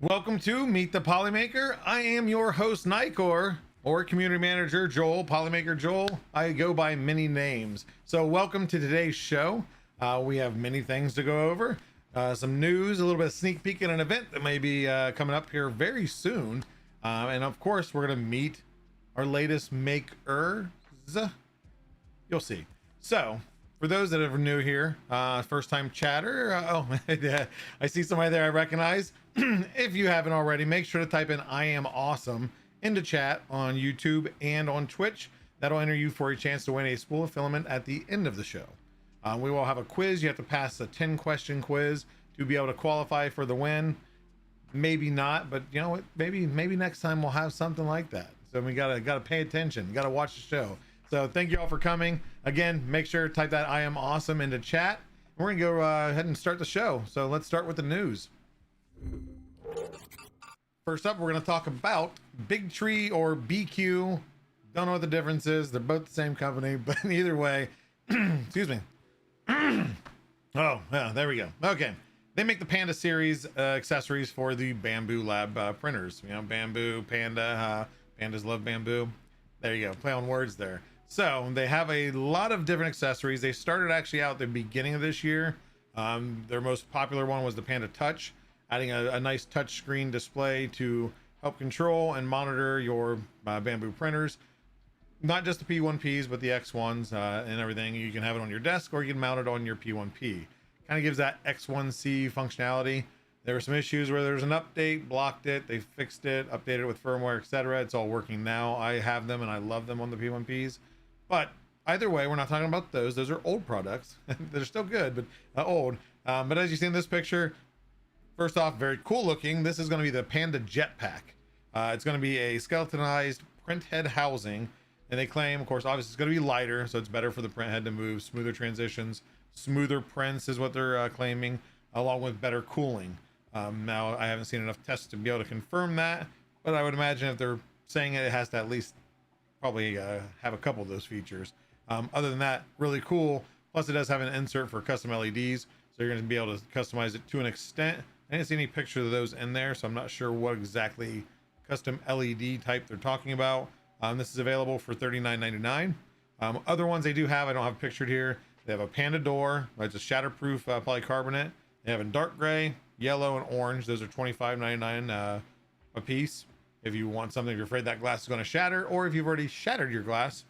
Welcome to Meet the Polymaker. I am your host, Nikor, or community manager Joel, Polymaker Joel. I go by many names. So welcome to today's show. We have many things to go over. Some news, a little bit of sneak peek at an event that may be coming up here very soon. And of course, we're going to meet our latest makers. You'll see. So, for those that are new here, first time chatter, I see somebody there I recognize. If you haven't already, make sure to type in I am awesome into chat on YouTube and on Twitch. That'll enter you for a chance to win a spool of filament at the end of the show. We will have a quiz. You have to pass a 10-question quiz to be able to qualify for the win. Maybe not, but you know what? Maybe next time we'll have something like that. So we gotta pay attention. You gotta watch the show. So thank you all for coming. Again, make sure to type that I am awesome into chat. We're gonna go ahead and start the show. So let's start with the news. First up, we're gonna talk about Big Tree or BQ. Don't know what the difference is. They're both the same company, but either way, excuse me. Oh, yeah, there we go. Okay. They make the Panda series accessories for the Bamboo Lab printers. You know, bamboo, panda, pandas love bamboo. There you go. Play on words there. So they have a lot of different accessories. They started actually out at the beginning of this year. Their most popular one was the Panda Touch, adding a nice touch screen display to help control and monitor your bamboo printers. Not just the P1Ps, but the X1s and everything. You can have it on your desk or you can mount it on your P1P. Kind of gives that X1C functionality. There were some issues where there was an update, blocked it, they fixed it, updated it with firmware, etc. It's all working now. I have them and I love them on the P1Ps. But either way, we're not talking about those. Those are old products. They're still good, but old. But as you see in this picture, first off, very cool looking. This is going to be the Panda Jetpack. It's going to be a skeletonized print head housing. And they claim, of course, obviously it's going to be lighter, so it's better for the print head to move, smoother transitions, smoother prints is what they're claiming, along with better cooling. Now, I haven't seen enough tests to be able to confirm that, but I would imagine if they're saying it, it has to at least probably have a couple of those features. Other than that, really cool. Plus, it does have an insert for custom LEDs, so you're going to be able to customize it to an extent. I didn't see any picture of those in there, so I'm not sure what exactly custom LED type they're talking about. This is available for $39.99. Other ones they do have, I don't have pictured here. They have a Panda door, it's a shatterproof polycarbonate. They have a dark gray, yellow, and orange. Those are $25.99 a piece. If you want something, if you're afraid that glass is going to shatter, or if you've already shattered your glass,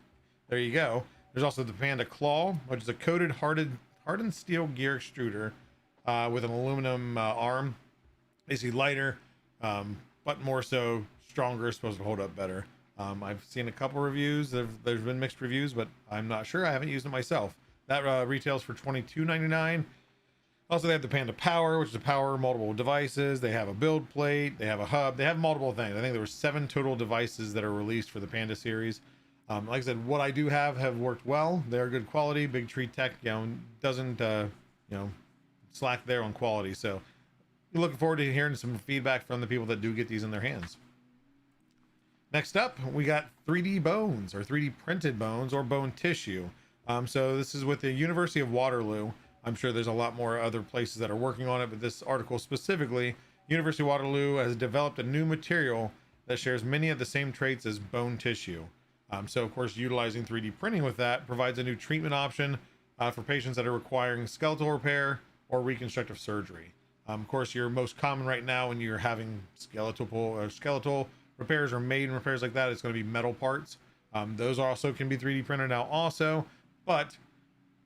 there you go. There's also the Panda Claw, which is a coated hardened steel gear extruder with an aluminum arm. Basically lighter, but more so stronger, supposed to hold up better. I've seen a couple reviews. There's been mixed reviews, but I'm not sure. I haven't used it myself. That retails for $22.99. Also, they have the Panda Power, which is to power multiple devices. They have a build plate. They have a hub. They have multiple things. I think there were 7 total devices that are released for the Panda series. Like I said, what I do have worked well. They're good quality. Big Tree Tech, doesn't slack there on quality. So, looking forward to hearing some feedback from the people that do get these in their hands. Next up, we got 3D bones, or 3D printed bones, or bone tissue. So this is with the University of Waterloo. I'm sure there's a lot more other places that are working on it, but this article specifically, University of Waterloo has developed a new material that shares many of the same traits as bone tissue. So of course, utilizing 3D printing with that provides a new treatment option for patients that are requiring skeletal repair or reconstructive surgery. Of course, your most common right now when you're having skeletal repairs or maiden repairs like that, it's going to be metal parts. Those also can be 3D printed now also, but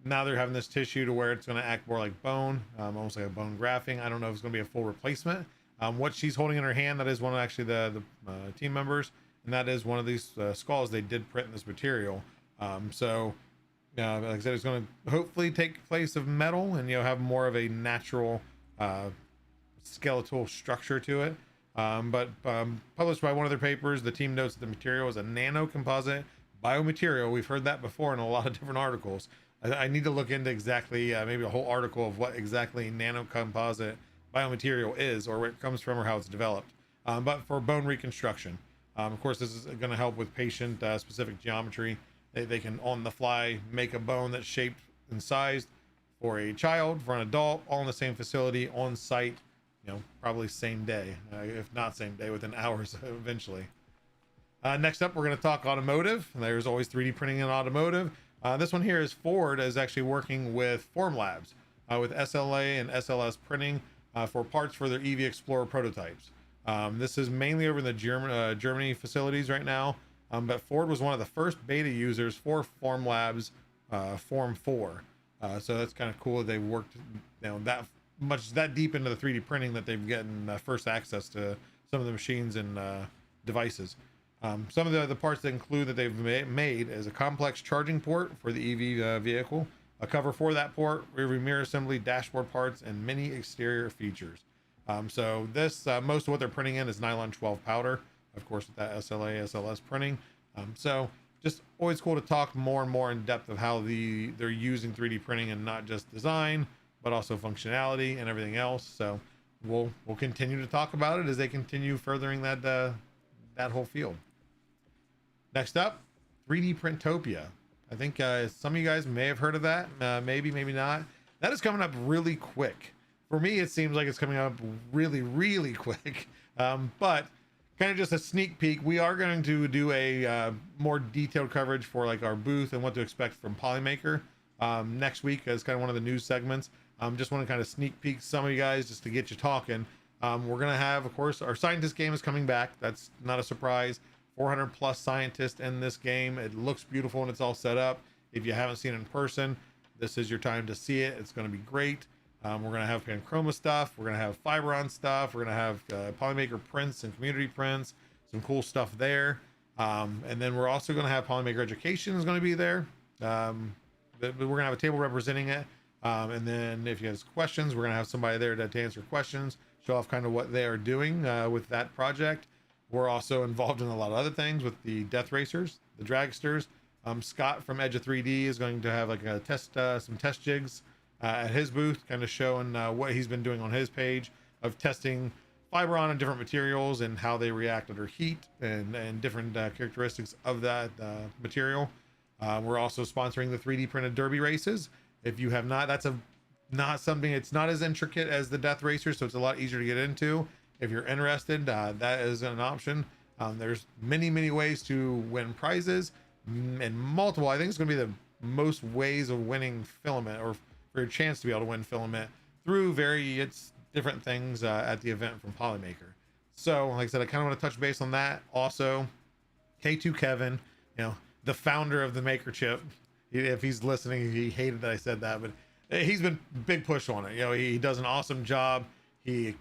now they're having this tissue to where it's going to act more like bone, almost like a bone grafting. I don't know if it's going to be a full replacement. What she's holding in her hand, that is one of actually the team members, and that is one of these skulls they did print in this material. So like I said, it's going to hopefully take place of metal and have more of a natural skeletal structure to it. But published by one of their papers, the team notes that the material is a nano composite biomaterial. We've heard that before in a lot of different articles. I need to look into exactly maybe a whole article of what exactly nano composite biomaterial is, or where it comes from, or how it's developed. But for bone reconstruction, of course, this is going to help with patient specific geometry. They can on the fly make a bone that's shaped and sized for a child, for an adult, all in the same facility on site probably same day, if not same day, within hours eventually. Next up, we're going to talk automotive. There's always 3D printing in automotive. This one here is Ford is actually working with Formlabs with SLA and SLS printing for parts for their EV Explorer prototypes. This is mainly over in the Germany facilities right now, but Ford was one of the first beta users for Formlabs Form 4. So that's kind of cool that they worked that deep into the 3D printing that they've gotten first access to some of the machines and devices. Some of the parts that include that they've made is a complex charging port for the EV vehicle, a cover for that port, rear mirror assembly, dashboard parts, and many exterior features. So this, most of what they're printing in is nylon 12 powder, of course, with that SLA, SLS printing. So just always cool to talk more and more in depth of how they're using 3D printing and not just design, but also functionality and everything else. So we'll continue to talk about it as they continue furthering that whole field. Next up, 3D Printopia. I think some of you guys may have heard of that. Maybe not. That is coming up really quick. For me, it seems like it's coming up really quick. But kind of just a sneak peek. We are going to do a more detailed coverage for like our booth and what to expect from Polymaker next week as kind of one of the news segments. Just want to kind of sneak peek some of you guys just to get you talking. We're going to have, of course, our scientist game is coming back. That's not a surprise. 400 plus scientists in this game. It looks beautiful and it's all set up. If you haven't seen it in person, this is your time to see it. It's going to be great. We're going to have Panchroma stuff. We're going to have Fiberon stuff. We're going to have Polymaker prints and community prints. Some cool stuff there. And then we're also going to have Polymaker Education is going to be there. But we're going to have a table representing it. And then if you have questions, we're going to have somebody there to answer questions, show off kind of what they are doing with that project. We're also involved in a lot of other things with the Death Racers, the Dragsters. Scott from Edge of 3D is going to have like a some test jigs at his booth, kind of showing what he's been doing on his page of testing Fiberon and different materials and how they react under heat and different characteristics of that material. We're also sponsoring the 3D printed derby races. If you have not, that's not something, it's not as intricate as the Death Racers, so it's a lot easier to get into. If you're interested, that is an option. There's many ways to win prizes and multiple. I think it's going to be the most ways of winning filament, or for your chance to be able to win filament through various different things at the event from Polymaker. So like I said, I kind of want to touch base on that. Also, K2 Kevin, the founder of the Maker chip, if he's listening, he hated that I said that, but he's been big push on it. He does an awesome job. He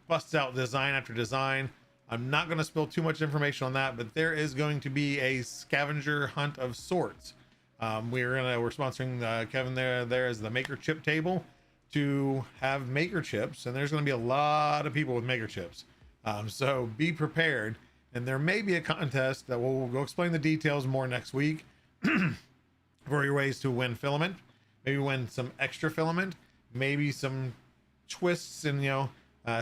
busts out design after design. I'm not going to spill too much information on that, but there is going to be a scavenger hunt of sorts. We're sponsoring Kevin there as the Maker chip table to have Maker chips, and there's going to be a lot of people with Maker chips. So be prepared, and there may be a contest that we'll go explain the details more next week for your ways to win filament, maybe win some extra filament, maybe some twists and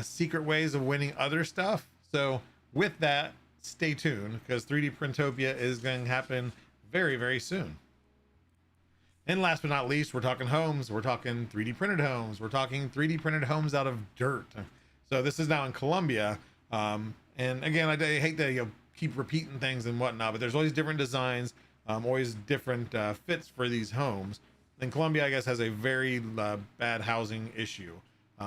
secret ways of winning other stuff. So with that, stay tuned, because 3D Printopia is going to happen very soon. And last but not least, we're talking homes. We're talking 3D printed homes. We're talking 3D printed homes out of dirt. So this is now in Colombia. And again, I hate to keep repeating things and whatnot, but there's always different designs, always different fits for these homes. And Colombia, I guess, has a very bad housing issue.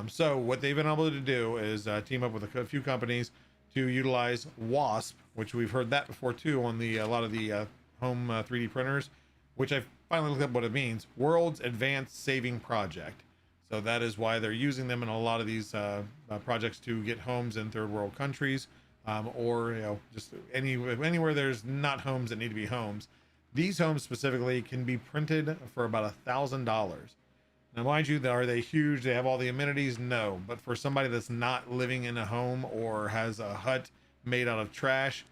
So what they've been able to do is team up with a few companies to utilize WASP, which we've heard that before too on a lot of the home 3D printers, which I've finally looked up what it means. World's Advanced Saving Project. So that is why they're using them in a lot of these projects to get homes in third world countries, or just anywhere there's not homes that need to be homes. These homes specifically can be printed for about $1,000. Now, mind you, are they huge? They have all the amenities? No. But for somebody that's not living in a home or has a hut made out of trash,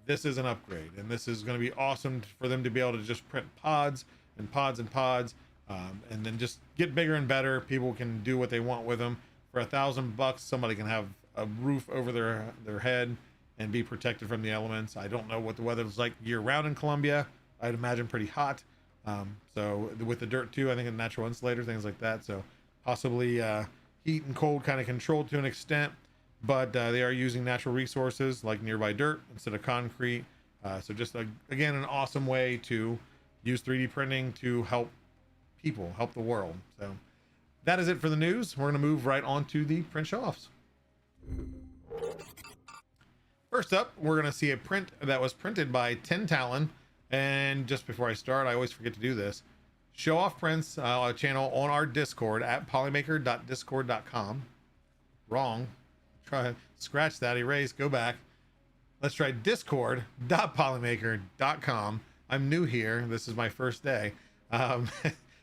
this is an upgrade. And this is going to be awesome for them to be able to just print pods and pods and pods, and then just get bigger and better. People can do what they want with them. For $1,000, somebody can have a roof over their head and be protected from the elements. I don't know what the weather is like year round in Colombia. I'd imagine pretty hot. So with the dirt too, I think a natural insulator, things like that. So possibly heat and cold kind of controlled to an extent, but they are using natural resources like nearby dirt instead of concrete. So just again, an awesome way to use 3D printing to help people, help the world. So that is it for the news. We're going to move right on to the print show-offs. First up, we're going to see a print that was printed by Tin Talon. And just before I start, I always forget to do this. Show off prints channel on our Discord at polymaker.discord.com. Wrong. Try scratch that, erase, go back. Let's try discord.polymaker.com. I'm new here. This is my first day.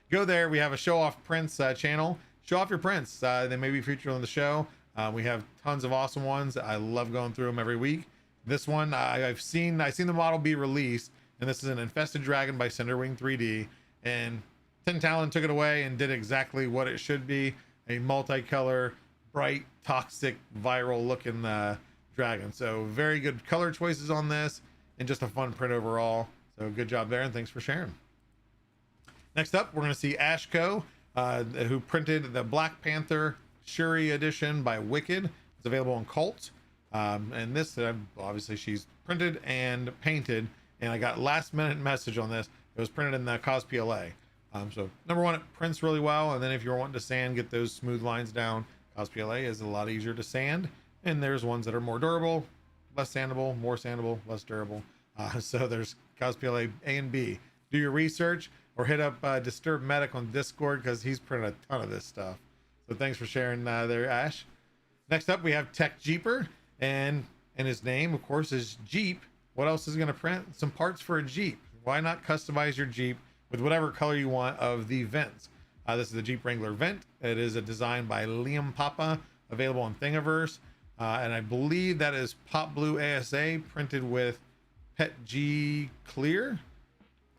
Go there. We have a show off prints channel. Show off your prints. They may be featured on the show. We have tons of awesome ones. I love going through them every week. This one I've seen the model be released, and this is an infested dragon by Cinderwing 3D. And Tin Talon took it away and did exactly what it should be: a multicolor, bright, toxic, viral looking dragon. So very good color choices on this, and just a fun print overall. So good job there, and thanks for sharing. Next up, we're going to see Ashko, who printed the Black Panther Shuri edition by Wicked. It's available on Cult. And this, obviously, she's printed and painted. And I got last minute message on this. It was printed in the CosPLA. So number one, it prints really well. And then if you're wanting to sand, get those smooth lines down, CosPLA is a lot easier to sand. And there's ones that are more durable, less sandable, more sandable, less durable. So there's CosPLA A and B. Do your research, or hit up Disturbed Medic on Discord, because he's printed a ton of this stuff. So thanks for sharing there, Ash. Next up, we have Tech Jeeper, and his name, of course, is Jeep. What else is going to print? Some parts for a Jeep. Why not customize your Jeep with whatever color you want of the vents? This is the Jeep Wrangler vent. It is a design by Liam Papa, available on Thingiverse. And I believe that is Pop Blue ASA printed with Pet G Clear.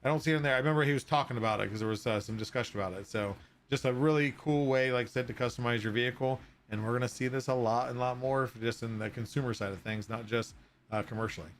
I don't see it in there. I remember he was talking about it because there was some discussion about it. So just a really cool way, like I said, to customize your vehicle. And we're going to see this a lot more just in the consumer side of things, not just commercially.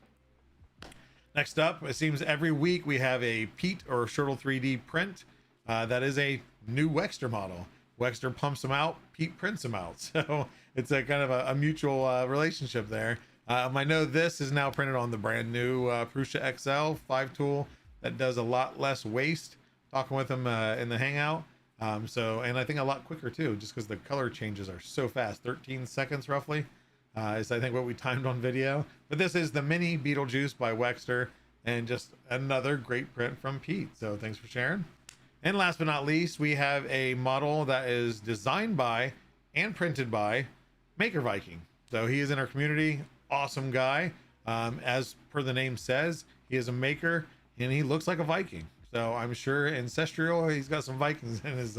Next up, it seems every week we have a Pete or Shirtle 3D print. That is a new Wexter model. Wexter pumps them out, Pete prints them out. So it's a kind of a mutual relationship there. I know this is now printed on the brand new Prusa XL 5 tool that does a lot less waste. Talking with him in the hangout. And I think a lot quicker too, just because the color changes are so fast. 13 seconds roughly is I think what we timed on video. But this is the mini Beetlejuice by Wexter, and just another great print from Pete. So thanks for sharing. And last but not least, we have a model that is designed by and printed by Maker Viking. So he is in our community. Awesome guy. As per the name says, he is a maker and he looks like a Viking. So I'm sure ancestral, he's got some Vikings in his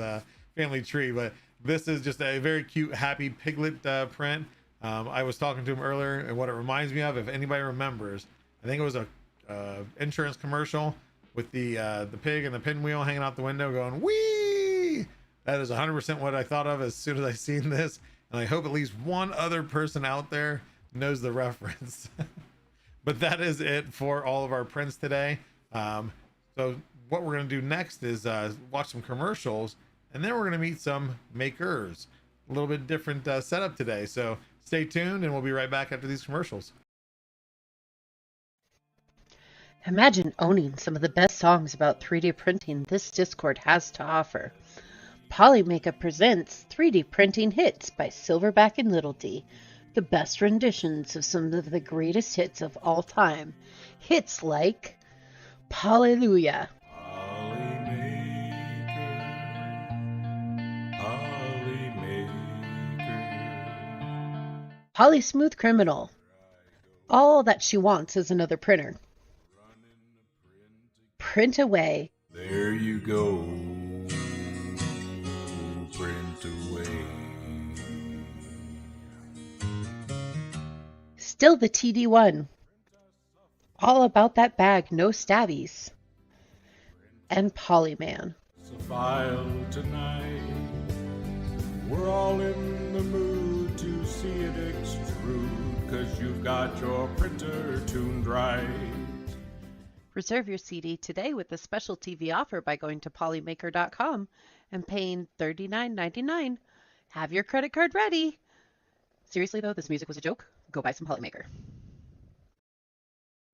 family tree. But this is just a very cute, happy piglet print. I was talking to him earlier, and what it reminds me of, if anybody remembers, I think it was a insurance commercial with the pig and the pinwheel hanging out the window going, wee! That is 100% what I thought of as soon as I seen this. And I hope at least one other person out there knows the reference. But that is it for all of our prints today. So what we're going to do next is watch some commercials, and then we're going to meet some makers. A little bit different setup today. So stay tuned, and we'll be right back after these commercials. Imagine owning some of the best songs about 3D printing this Discord has to offer. Polymaker presents 3D Printing Hits by Silverback and Little D, the best renditions of some of the greatest hits of all time. Hits like Hallelujah, Polly Smooth Criminal, All That She Wants Is Another Printer, Print Away, There you go, print away. Still the TD1, All About That Bag, No Stabbies, and Polyman. It's a file tonight. We're all in the mood to see it extrude, 'cause you've got your printer tuned right. Reserve your CD today with a special TV offer by going to polymaker.com and paying $39.99. Have your credit card ready. Seriously, though, this music was a joke. Go buy some Polymaker.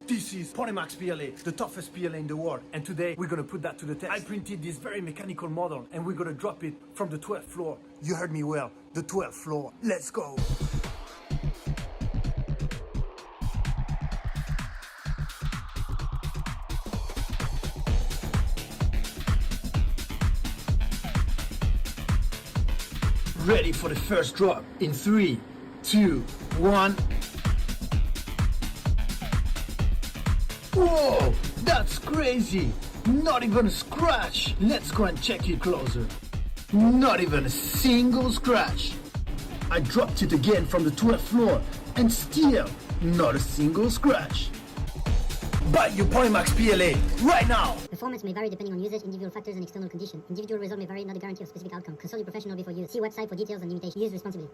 This is Polymax PLA, the toughest PLA in the world, and today we're gonna put that to the test. I printed this very mechanical model and we're gonna drop it from the 12th floor. You heard me well, the 12th floor. Let's go! Ready for the first drop in 3, 2, 1. Whoa, that's crazy! Not even a scratch! Let's go and check it closer. Not even a single scratch. I dropped it again from the 12th floor and still not a single scratch. Buy your Polymax PLA right now! Performance may vary depending on usage, individual factors, and external conditions. Individual result may vary, not a guarantee of specific outcome. Consult your professional before use. See website for details and limitations. Use responsibly.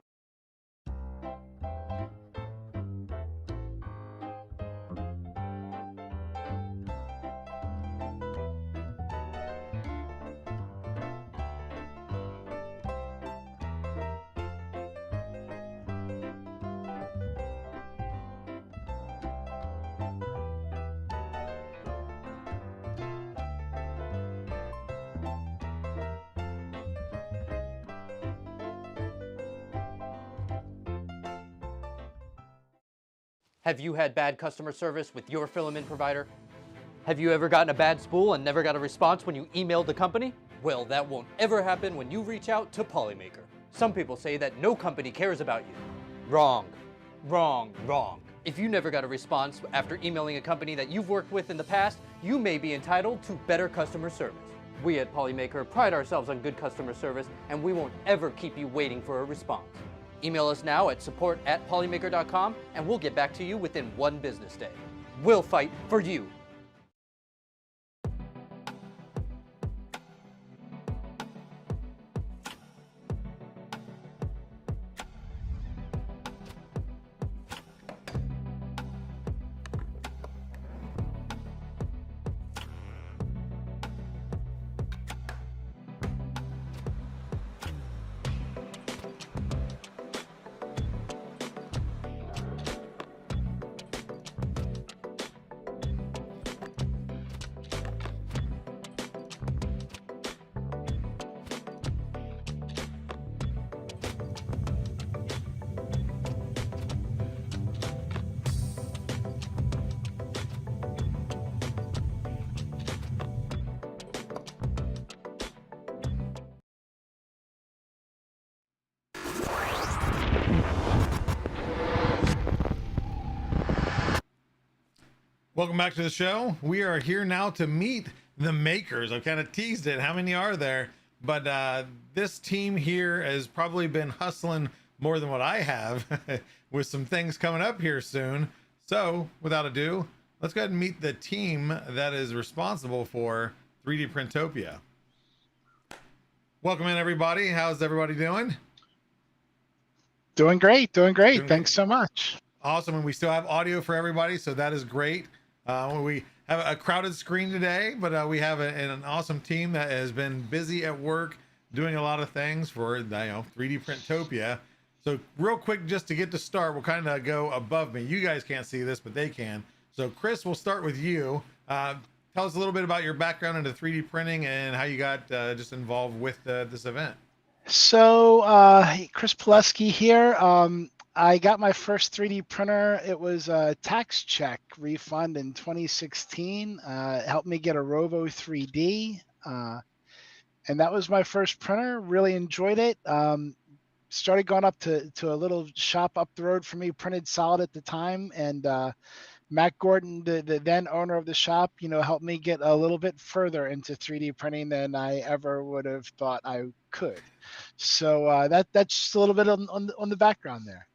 Have you had bad customer service with your filament provider? Have you ever gotten a bad spool and never got a response when you emailed the company? Well, that won't ever happen when you reach out to Polymaker. Some people say that no company cares about you. Wrong. Wrong. Wrong. If you never got a response after emailing a company that you've worked with in the past, you may be entitled to better customer service. We at Polymaker pride ourselves on good customer service, and we won't ever keep you waiting for a response. Email us now at support@polymaker.com and we'll get back to you within 1 business day. We'll fight for you. Welcome back to the show. We are here now to meet the makers. I kind of teased it. How many are there? But this team here has probably been hustling more than what I have with some things coming up here soon. So without ado, let's go ahead and meet the team that is responsible for 3D Printopia. Welcome in, everybody. How's everybody doing? Doing great. Doing Thanks so much. Awesome. And we still have audio for everybody, so that is great. We have a crowded screen today, but we have an awesome team that has been busy at work doing a lot of things for 3D Printopia. So real quick, just to get to start, we'll kind of go above me. You guys can't see this, but they can. So Chris, we'll start with you. Tell us a little bit about your background into 3D printing and how you got just involved with this event. So Chris Pileski here. I got my first 3D printer. It was a tax check refund in 2016. It helped me get a Rovo 3D. And that was my first printer. Really enjoyed it. Started going up to a little shop up the road from me, printed solid at the time. And Matt Gordon, the then owner of the shop, helped me get a little bit further into 3D printing than I ever would have thought I could. So that's just a little bit on the background there.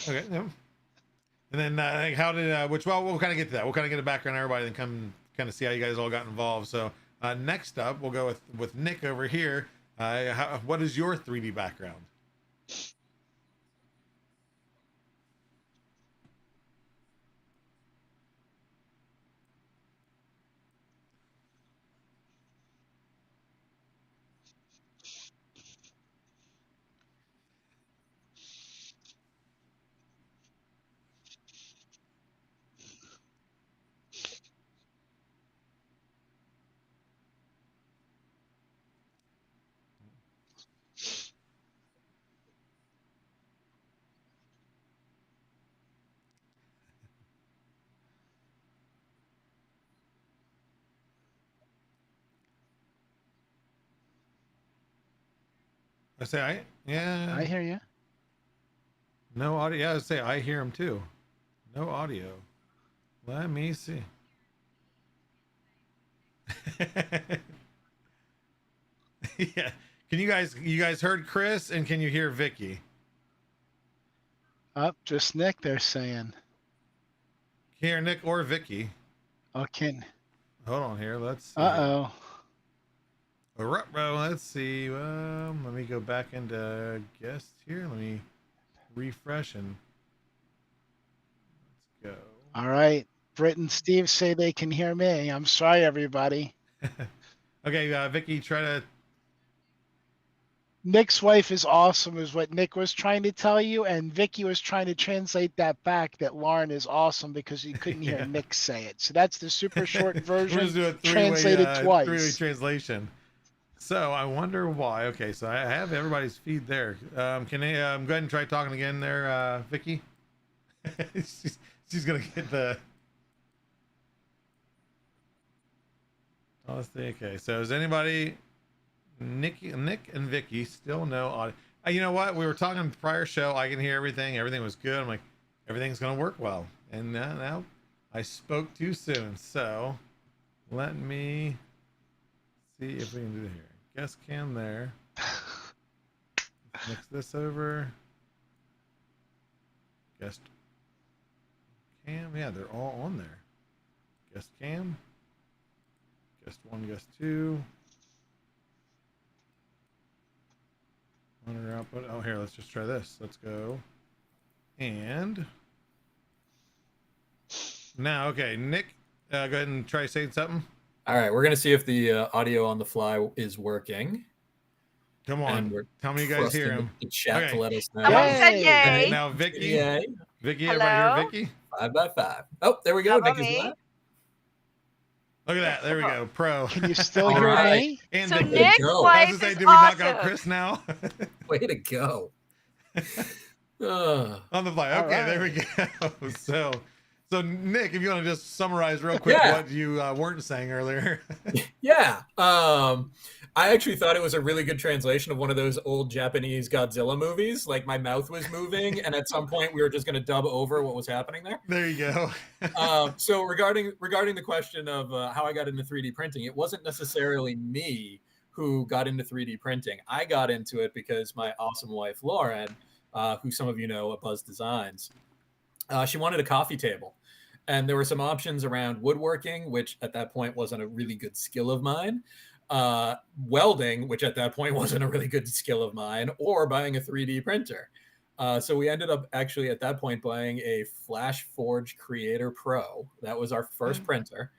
Okay. Yeah. And then how did we'll kind of get to that. We'll kind of get a background on everybody and come kind of see how you guys all got involved. So next up, we'll go with Nick over here. What is your 3D background? I say yeah. I hear you. No audio. Yeah, I say I hear him too. No audio. Let me see. Yeah. Can you guys heard Chris and can you hear Vicky? Up, just Nick. They're saying. Can you hear Nick or Vicky? Oh, can. Hold on here. Let's see. Uh-oh. Let's see. Let me go back into guest here. Let me refresh and let's go. All right. Britt and Steve say they can hear me. I'm sorry, everybody. Okay, Vicky, try to. Nick's wife is awesome, is what Nick was trying to tell you, and Vicky was trying to translate that back. That Lauren is awesome because you couldn't hear Nick say it. So that's the super short version. We'll just do a translated twice. Three-way translation. So I wonder why. Okay, so I have everybody's feed there. Can I go ahead and try talking again there, Vicky? she's gonna get the. Oh, let's see. Okay, so is anybody, Nick and Vicky, still no audio? You know what? We were talking prior show. I can hear everything. Everything was good. I'm like, everything's gonna work well. And now I spoke too soon. So let me see if we can do it here. Guest cam there. Let's mix this over. Guest cam. Yeah, they're all on there. Guest cam. Guest 1, guest 2. Monitor output. Oh, here, let's just try this. Let's go. And now, okay, Nick, go ahead and try saying something. All right, we're going to see if the audio on the fly is working. Come on. Tell me you guys hear him. The chat to let us know. Someone said yay. Now, Vicky. Yay. Vicky, Hello? everybody hear Vicky? 5 by 5. Oh, there we go. How about Vicky's me? live. Look at that. There we go. Pro. Can you still All hear right. me? And So Vicky. Nick's go. I was wife gonna say, is did we knock out awesome. Chris now? Way to go. On the fly. All Okay, right. there we go. So Nick, if you want to just summarize real quick Yeah. what you weren't saying earlier. Yeah. I actually thought it was a really good translation of one of those old Japanese Godzilla movies. Like my mouth was moving, and at some point we were just going to dub over what was happening there. There you go. So regarding the question of how I got into 3D printing, it wasn't necessarily me who got into 3D printing. I got into it because my awesome wife, Lauren, who some of you know at Buzz Designs, she wanted a coffee table. And there were some options around woodworking, which at that point wasn't a really good skill of mine. Welding, which at that point wasn't a really good skill of mine, or buying a 3D printer. So we ended up actually at that point buying a Flash Forge Creator Pro. That was our first printer.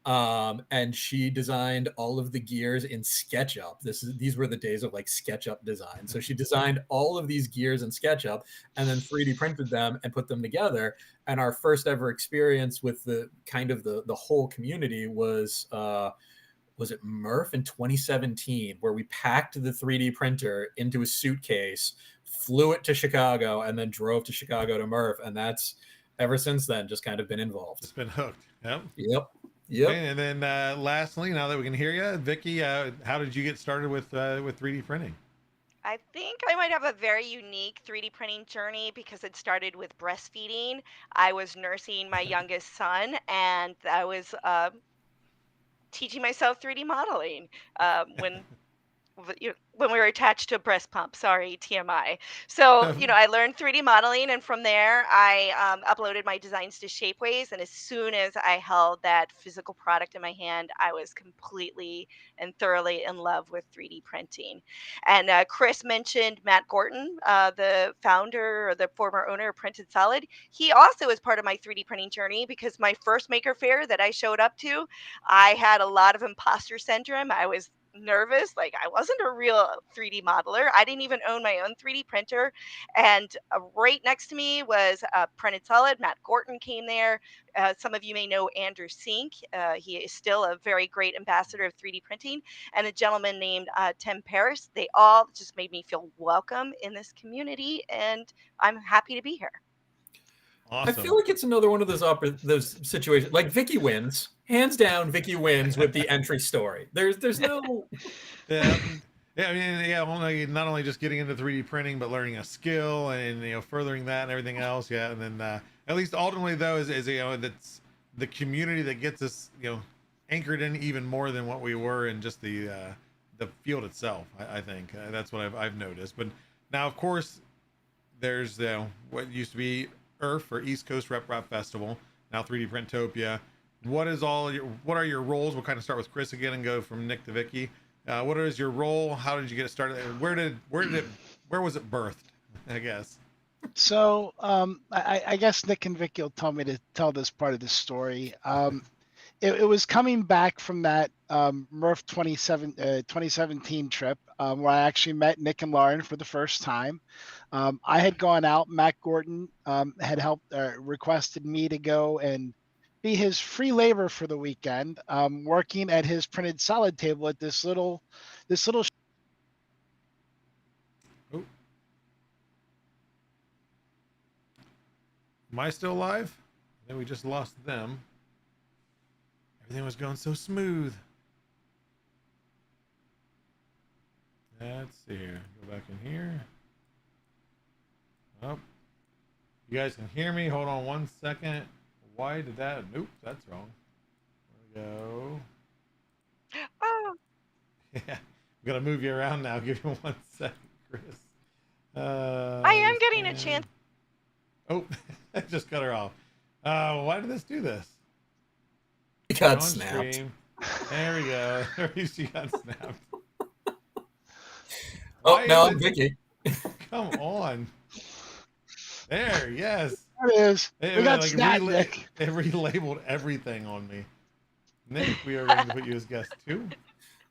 And she designed all of the gears in SketchUp. These were the days of like SketchUp design. So she designed all of these gears in SketchUp and then 3D printed them and put them together. And our first ever experience with the kind of the whole community was it Murph in 2017, where we packed the 3D printer into a suitcase, flew it to Chicago, and then drove to Chicago to Murph. And that's ever since then just kind of been involved. It's been hooked. Yep. Yep. Okay, and then lastly, now that we can hear you, Vicky, how did you get started with 3D printing? I think I might have a very unique 3D printing journey because it started with breastfeeding. I was nursing my youngest son, and I was teaching myself 3D modeling when we were attached to a breast pump. Sorry, TMI. So, I learned 3D modeling, and from there, I uploaded my designs to Shapeways. And as soon as I held that physical product in my hand, I was completely and thoroughly in love with 3D printing. And Chris mentioned Matt Gorton, the founder or the former owner of Printed Solid. He also is part of my 3D printing journey because my first maker fair that I showed up to, I had a lot of imposter syndrome. I was nervous, like I wasn't a real 3D modeler. I didn't even own my own 3D printer. And right next to me was Printed Solid. Matt Gorton came there. Some of you may know Andrew Sink. He is still a very great ambassador of 3D printing. And a gentleman named Tim Paris. They all just made me feel welcome in this community, and I'm happy to be here. Awesome. I feel like it's another one of those situations. Like Vicky wins, hands down. Vicky wins with the entry story. There's no. Yeah. Yeah, I mean, yeah, only not only just getting into 3D printing, but learning a skill and furthering that and everything else. Yeah, and then at least ultimately though is that's the community that gets us anchored in even more than what we were in just the field itself. I think that's what I've noticed. But now, of course, there's what used to be EARF or East Coast Rep Rap Festival, now 3D Printopia. What are your roles? We'll kind of start with Chris again and go from Nick to Vicky. What is your role? How did you get it started? Where was it birthed? I guess. So I guess Nick and Vicky will tell me to tell this part of the story. It was coming back from that MRF 2017 trip where I actually met Nick and Lauren for the first time. I had gone out. Matt Gordon had helped requested me to go and be his free labor for the weekend, working at his printed solid table at this little. Oh. Am I still alive? Then we just lost them. Everything was going so smooth. Let's see here. Go back in here. Oh. You guys can hear me. Hold on one second. Why did that? Nope, that's wrong. There we go. Oh. Yeah. I'm going to move you around now. Give me 1 second, Chris. I am getting a chance. Oh, I just cut her off. Why did this do this? He got snapped. Stream. There we go. She got snapped. Oh, now I'm Vicky. Come on. There, yes. There it is. We got like snapped, Nick. It relabeled everything on me. Nick, we are going to put you as guest 2.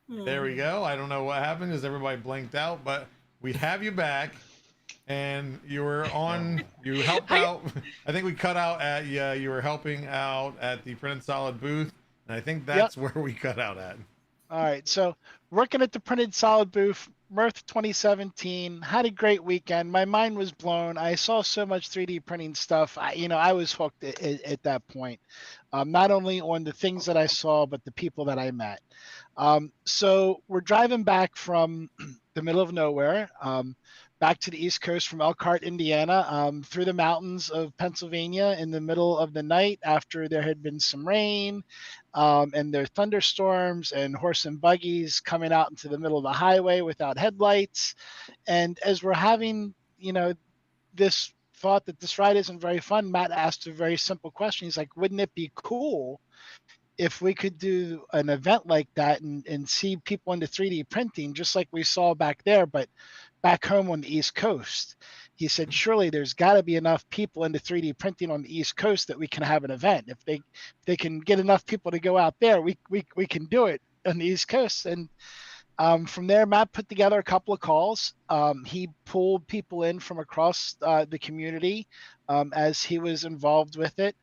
There we go. I don't know what happened because everybody blanked out, but we have you back. And you were on, you helped out. I think we cut out at, you were helping out at the Printed Solid booth. And I think that's where we cut out at. All right. So working at the Printed Solid booth, Mirth 2017, had a great weekend. My mind was blown. I saw so much 3D printing stuff. I was hooked at that point. Not only on the things that I saw, but the people that I met. So we're driving back from the middle of nowhere, back to the East Coast from Elkhart, Indiana, through the mountains of Pennsylvania in the middle of the night after there had been some rain and there thunderstorms and horse and buggies coming out into the middle of the highway without headlights. And as we're having, this thought that this ride isn't very fun, Matt asked a very simple question. He's like, wouldn't it be cool if we could do an event like that and see people into 3D printing, just like we saw back there, but back home on the East Coast? He said, surely there's got to be enough people into 3D printing on the East Coast that we can have an event. If they can get enough people to go out there, we can do it on the East Coast. And from there, Matt put together a couple of calls. He pulled people in from across the community as he was involved with it.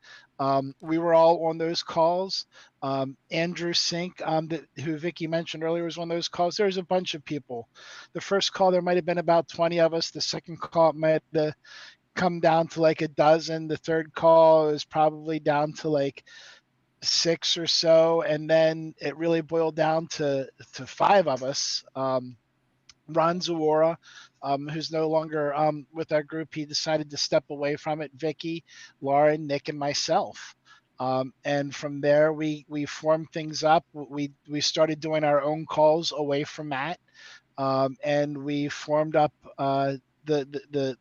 We were all on those calls. Andrew Sink, who Vicky mentioned earlier, was on those calls. There was a bunch of people. The first call, there might have been about 20 of us. The second call might have come down to like a dozen. The third call is probably down to like 6 or so. And then it really boiled down to 5 of us. Ron Zawara, who's no longer with our group, he decided to step away from it. Vicky, Lauren, Nick, and myself. And from there, we formed things up. We started doing our own calls away from Matt, and we formed up the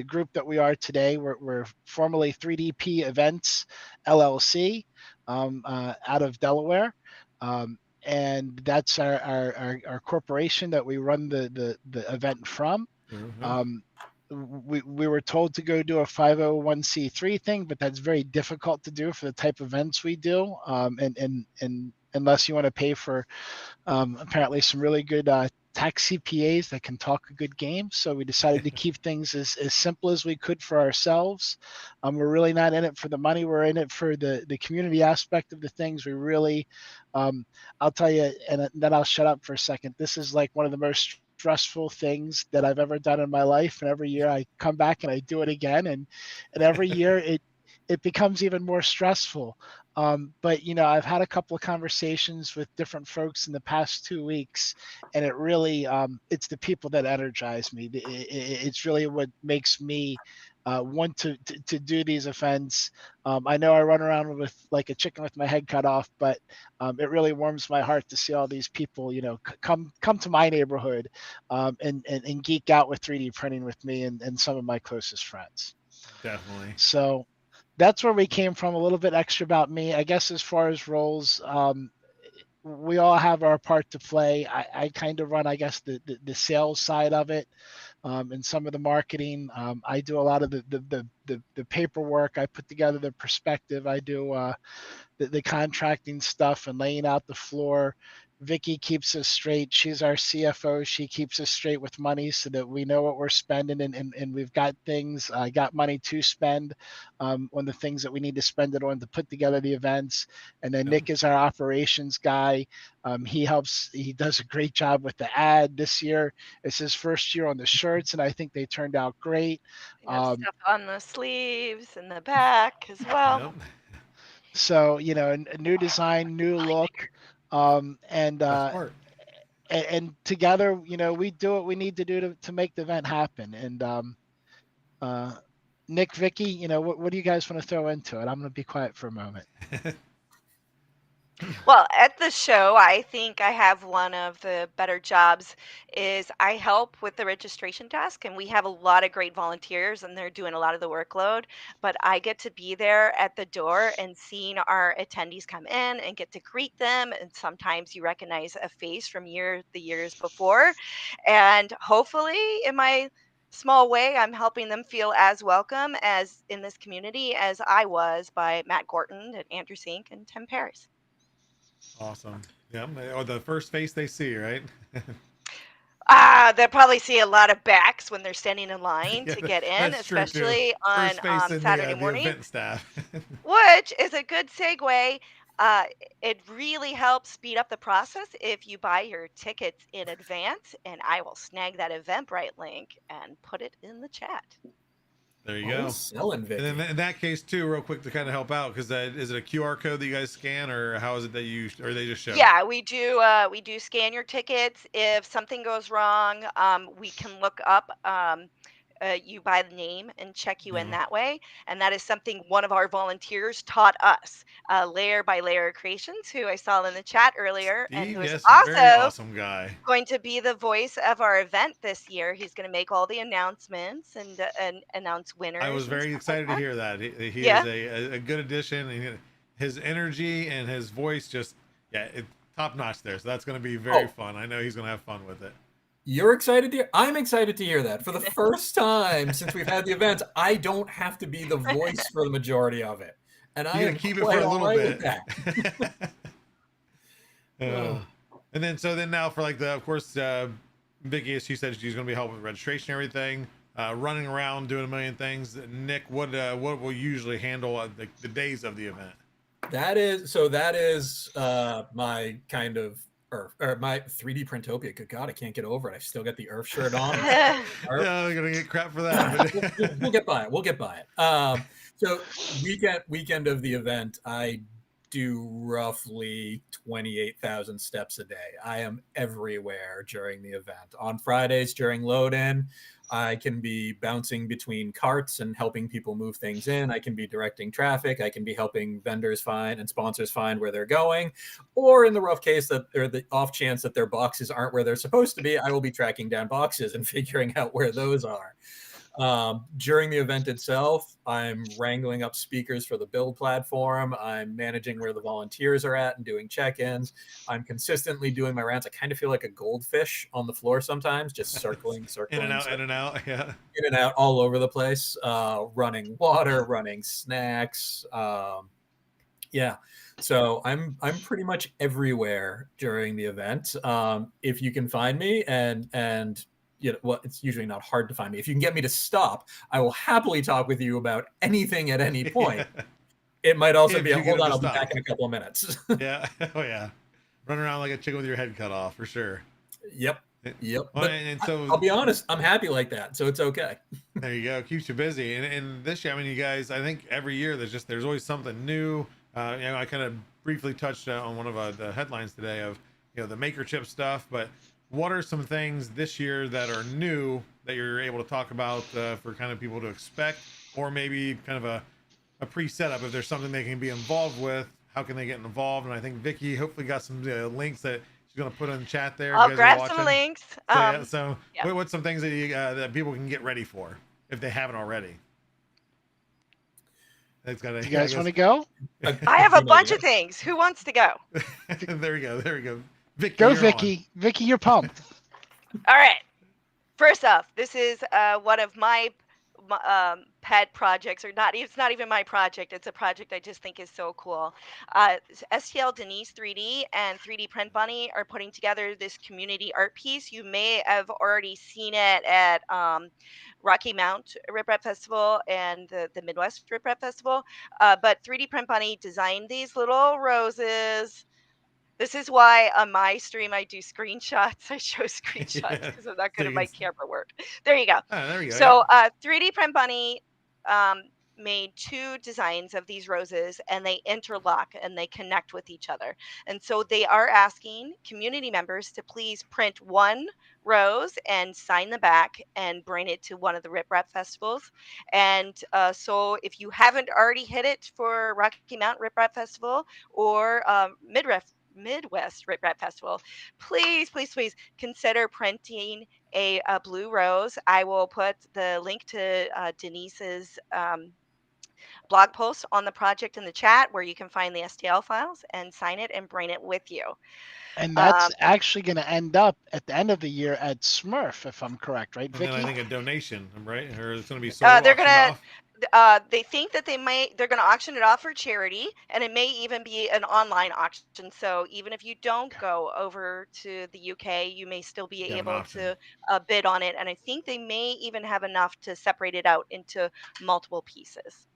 group that we are today. We're formerly 3DP Events LLC out of Delaware. And that's our corporation that we run the event from. Mm-hmm. We were told to go do a 501c3 thing, but that's very difficult to do for the type of events we do. And unless you want to pay for apparently some really good tax CPAs that can talk a good game. So we decided to keep things as simple as we could for ourselves. We're really not in it for the money. We're in it for the community aspect of the things. We really, I'll tell you, and then I'll shut up for a second. This is like one of the most stressful things that I've ever done in my life. And every year I come back and I do it again. And every year it becomes even more stressful. But I've had a couple of conversations with different folks in the past 2 weeks, and it really it's the people that energize me. It's really what makes me want to do these events. I know I run around with like a chicken with my head cut off, but it really warms my heart to see all these people, come to my neighborhood and geek out with 3D printing with me and some of my closest friends. Definitely. So that's where we came from. A little bit extra about me, I guess. As far as roles, we all have our part to play. I kind of run, I guess, the sales side of it, and some of the marketing. I do a lot of the paperwork. I put together the perspective. I do the contracting stuff and laying out the floor. Vicky keeps us straight. She's our CFO. She keeps us straight with money so that we know what we're spending and we've got things, got money to spend on the things that we need to spend it on to put together the events. And then Nick is our operations guy. He does a great job with the ad this year. It's his first year on the shirts, and I think they turned out great. We have stuff on the sleeves and the back as well. Yep. So, a new design, new look. And Best part. and together, we do what we need to do to make the event happen. And Nick, Vicky, what do you guys want to throw into it? I'm going to be quiet for a moment. Well, at the show, I think I have one of the better jobs is I help with the registration desk, and we have a lot of great volunteers and they're doing a lot of the workload, but I get to be there at the door and seeing our attendees come in and get to greet them, and sometimes you recognize a face from the years before, and hopefully in my small way, I'm helping them feel as welcome as in this community as I was by Matt Gorton and Andrew Sink and Tim Paris. Awesome. Yeah. Or the first face they see, right? They'll probably see a lot of backs when they're standing in line Yeah, to get in, that's true too. especially on First face in Saturday the morning, event staff. which is a good segue. It really helps speed up the process if you buy your tickets in advance, and I will snag that Eventbrite link and put it in the chat. There you go. Selling Vicky. And then in that case too, real quick to kind of help out, because is it a QR code that you guys scan, or how is it that or they just show? Yeah, we do. We do scan your tickets. If something goes wrong, we can look up you by the name and check you in that way. And that is something one of our volunteers taught us, Layer by Layer Creations, who I saw in the chat earlier, and Steve, who is yes, very also awesome guy. going to be the voice of our event this year. He's going to make all the announcements and announce winners. I was and very stuff excited like to that. hear that. He Yeah. is a good addition, and his energy and his voice just top notch there. So that's going to be very fun. I know he's going to have fun with it. You're excited to hear? I'm excited to hear that. For the first time since we've had the event, I don't have to be the voice for the majority of it. And I am keep it for a little bit. That. And then now for of course, Vicky, as she said, she's going to be helping with registration and everything, running around doing a million things. Nick, what will usually handle the days of the event? That is my kind of Earth, or my 3D Printopia. Good God, I can't get over it. I've still got the Earth shirt on. Yeah, we're gonna get crap for that. We'll get by it. We'll get by it. So weekend of the event, I do roughly 28,000 steps a day. I am everywhere during the event. On Fridays during load-in, I can be bouncing between carts and helping people move things in. I can be directing traffic. I can be helping vendors find and sponsors find where they're going. Or in the rough case or the off chance that their boxes aren't where they're supposed to be, I will be tracking down boxes and figuring out where those are. During the event itself, I'm wrangling up speakers for the build platform. I'm managing where the volunteers are at and doing check-ins. I'm consistently doing my rounds. I kind of feel like a goldfish on the floor sometimes, just circling, in and out, yeah. In and out all over the place, running water, running snacks. Yeah. So I'm pretty much everywhere during the event. If you can find me and it's usually not hard to find me. If you can get me to stop, I will happily talk with you about anything at any point. It might also be hold on, I'll be back in a couple of minutes. Yeah. Oh yeah. Run around like a chicken with your head cut off for sure. Yep. Well, and so I'll be honest, I'm happy like that, so it's okay. There you go. Keeps you busy. And this year, I mean, you guys, I think every year there's always something new. I kind of briefly touched on one of the headlines today of the maker chip stuff, but what are some things this year that are new that you're able to talk about for kind of people to expect, or maybe kind of a pre-setup if there's something they can be involved with? How can they get involved? And I think Vicky hopefully got some links that she's going to put in the chat there. I'll If you guys are grab some watching. links. So yeah, so Yeah. what's some things that people can get ready for if they haven't already? It's got You guys want to go? I have a bunch of things. Who wants to go? There we go. Vicky, Go, you're Vicky. on. Vicky, you're pumped. All right. First off, this is one of my pet projects, or not. It's not even my project. It's a project I just think is so cool. STL Denise 3D and 3D Print Bunny are putting together this community art piece. You may have already seen it at Rocky Mount Rip Rap Festival and the Midwest Rip Rap Festival. But 3D Print Bunny designed these little roses. This is why on my stream I do screenshots. I show screenshots because I'm not good at my camera work. There you go. Oh, there you go. So 3D Print Bunny made two designs of these roses, and they interlock and they connect with each other. And so they are asking community members to please print one rose and sign the back and bring it to one of the Rip Rap festivals. And so if you haven't already hit it for Rocky Mount Rip Rap Festival or Midwest Rip Rap Festival, please, please, please consider printing a blue rose. I will put the link to Denise's blog post on the project in the chat where you can find the STL files and sign it and bring it with you. And that's actually going to end up at the end of the year at Smurf, if I'm correct, right, Vicky? And then I think a donation, right? Or it's going to be sold. They're gonna. They think that they're going to auction it off for charity, and it may even be an online auction. So even if you don't go over to the UK, you may still be able to bid on it. And I think they may even have enough to separate it out into multiple pieces.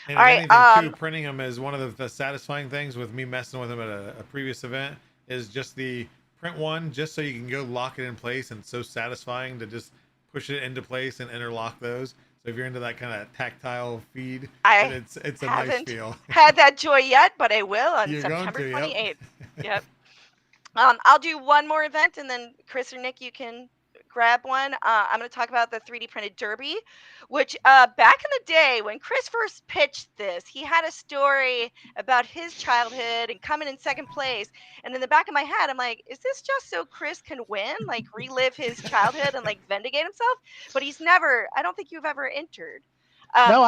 And all if right, anything, too, printing them is one of the satisfying things with me messing with them at a previous event is just the print one, just so you can go lock it in place. And it's so satisfying to just push it into place and interlock those. So if you're into that kind of tactile feed, it's a nice feel. Had that joy yet, but I will on September 28th. Yep. I'll do one more event, and then Chris or Nick, you can grab one. I'm going to talk about the 3D printed derby, which back in the day when Chris first pitched this, he had a story about his childhood and coming in second place. And in the back of my head, I'm like, is this just so Chris can win, like relive his childhood and like vindicate himself? But he's never. I don't think you've ever entered. No,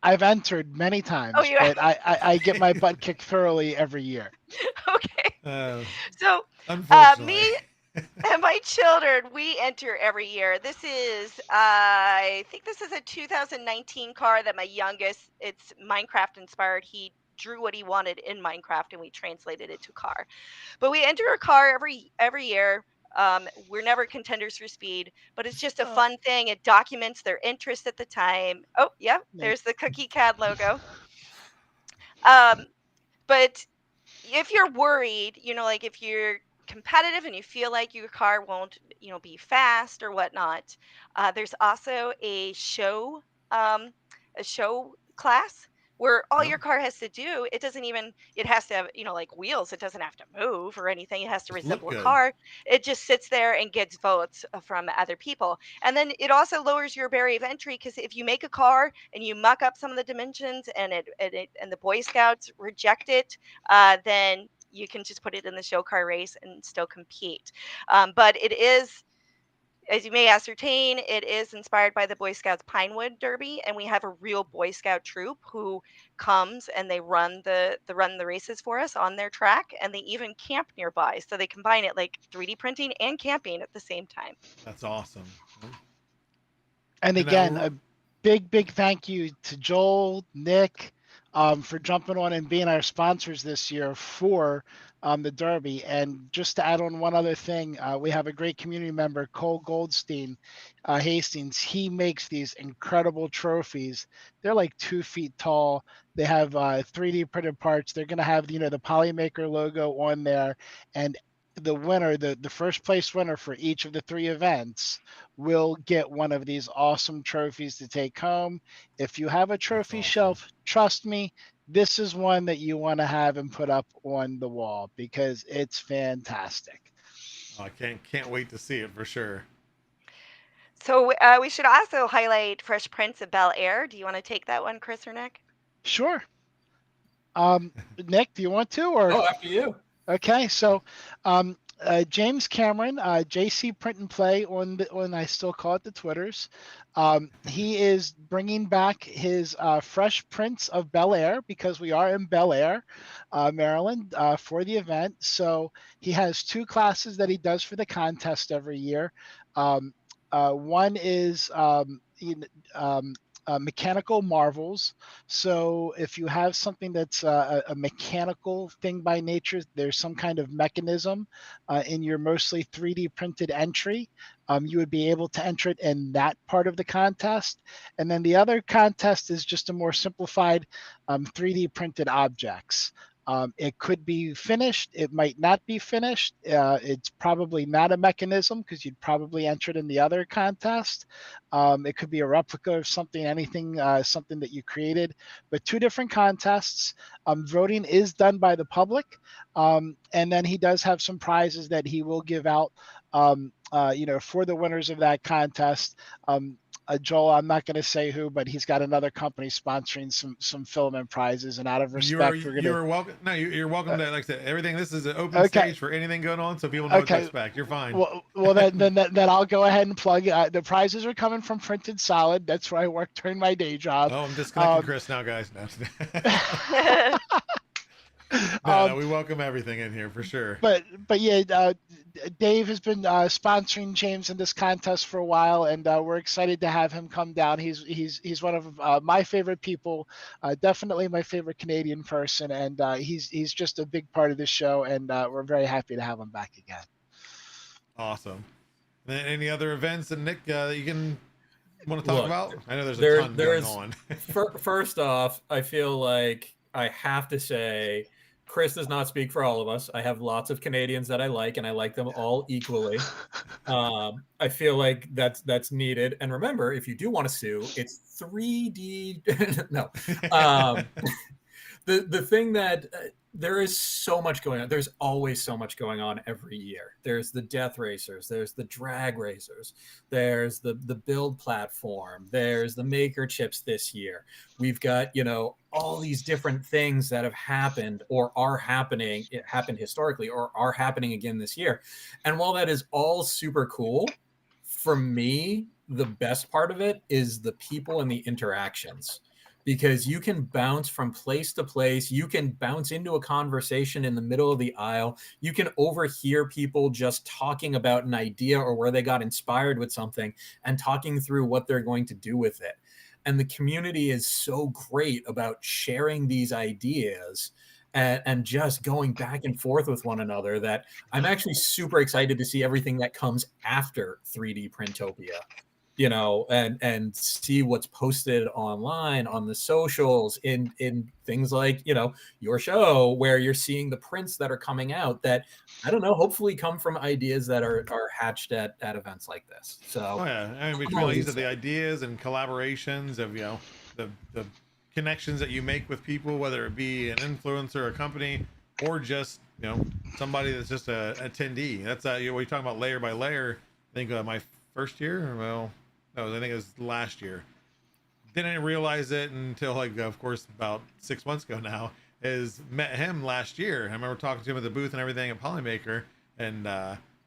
I've entered many times, but I get my butt kicked thoroughly every year. Okay. So me and my children, we enter every year. This is, I think this is a 2019 car that my youngest, it's Minecraft inspired. He drew what he wanted in Minecraft and we translated it to car. But we enter a car every year. We're never contenders for speed, but it's just a fun thing. It documents their interest at the time. Oh, yeah, there's the Cookie Cat logo. But if you're worried, like if you're competitive and you feel like your car won't, be fast or whatnot, there's also a show class where all your car has to do, it has to have, like wheels. It doesn't have to move or anything. It has to resemble a car. It just sits there and gets votes from other people. And then it also lowers your barrier of entry, because if you make a car and you muck up some of the dimensions and the Boy Scouts reject it, then you can just put it in the show car race and still compete. But it is, as you may ascertain, it is inspired by the Boy Scouts Pinewood Derby, and we have a real Boy Scout troop who comes and they run the races for us on their track, and they even camp nearby. So they combine it, like 3D printing and camping at the same time. That's awesome. And again, a big thank you to Joel, Nick, for jumping on and being our sponsors this year for the Derby. And just to add on one other thing, we have a great community member, Cole Goldstein Hastings. He makes these incredible trophies. They're like 2 feet tall. They have 3D printed parts. They're going to have, the Polymaker logo on there. And the winner, the first place winner for each of the 3 events will get one of these awesome trophies to take home. If you have a trophy shelf, trust me, this is one that you want to have and put up on the wall because it's fantastic. Oh, I can't wait to see it for sure. So we should also highlight Fresh Prince of Bel Air. Do you want to take that one, Chris or Nick? Sure. Nick, do you want to, or? Oh, after you. Okay, so James Cameron, JC Print and Play on I still call it the Twitters. He is bringing back his Fresh Prince of Bel Air because we are in Bel Air, Maryland, for the event. So he has 2 classes that he does for the contest every year. One is mechanical marvels. So if you have something that's a mechanical thing by nature, there's some kind of mechanism in your mostly 3D printed entry, you would be able to enter it in that part of the contest. And then the other contest is just a more simplified 3D printed objects. It could be finished. It might not be finished. It's probably not a mechanism because you'd probably enter it in the other contest. It could be a replica of something, anything, something that you created. But 2 different contests. Voting is done by the public. And then he does have some prizes that he will give out, for the winners of that contest. Joel, I'm not going to say who, but he's got another company sponsoring some filament prizes, and out of respect, you're welcome. No, you're welcome to, like I said, everything. This is an open stage for anything going on, so people know what to expect. You're fine. Well, then I'll go ahead and plug. The prizes are coming from Printed Solid. That's where I work during my day job. Oh, I'm disconnecting Chris now, guys. No, we welcome everything in here for sure. But yeah, Dave has been sponsoring James in this contest for a while, and we're excited to have him come down. He's one of my favorite people, definitely my favorite Canadian person, and he's just a big part of this show, and we're very happy to have him back again. Awesome. Then any other events that Nick that you can want to talk about? I know there's a ton going on. First off, I feel like I have to say, Chris does not speak for all of us. I have lots of Canadians that I like, and I like them all equally. I feel like that's needed. And remember, if you do want to sue, it's 3D. No. The thing that there is so much going on. There's always so much going on every year. There's the death racers. There's the drag racers. There's the build platform. There's the maker chips this year. We've got, all these different things that have happened or are happening. It happened historically or are happening again this year. And while that is all super cool, for me, the best part of it is the people and the interactions. Because you can bounce from place to place. You can bounce into a conversation in the middle of the aisle. You can overhear people just talking about an idea or where they got inspired with something and talking through what they're going to do with it. And the community is so great about sharing these ideas and just going back and forth with one another that I'm actually super excited to see everything that comes after 3D Printopia. And see what's posted online on the socials in things like, your show, where you're seeing the prints that are coming out that, I don't know, hopefully come from ideas that are hatched at events like this. So, between these are the ideas and collaborations of, the connections that you make with people, whether it be an influencer, a company, or just, somebody that's just a attendee. That's, what you're talking about layer by layer. I think my first year, I think it was last year. Didn't realize it until, of course, about 6 months ago now. Met him last year. I remember talking to him at the booth and everything at Polymaker. And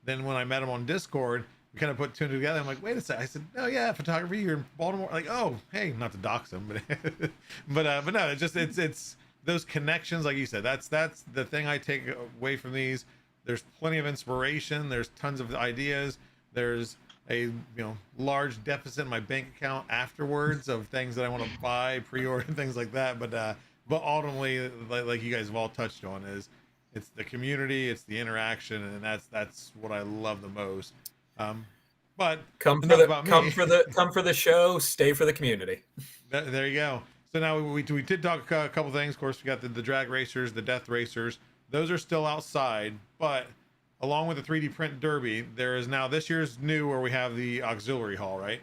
then when I met him on Discord, we kind of put 2 together. I'm like, wait a sec. I said, oh yeah, photography. You're in Baltimore. Like, oh, hey, not to dox him, but but no, it's those connections, like you said. That's the thing I take away from these. There's plenty of inspiration. There's tons of ideas. There's a large deficit in my bank account afterwards of things that I want to buy, pre-order, and things like that. But ultimately, like you guys have all touched on, it's the community, it's the interaction, and that's what I love the most. But come for the show, stay for the community. There you go. So now we did talk a couple things. Of course, we got the drag racers, the death racers. Those are still outside, but along with the 3D print derby, there is now this year's new where we have the auxiliary hall, right?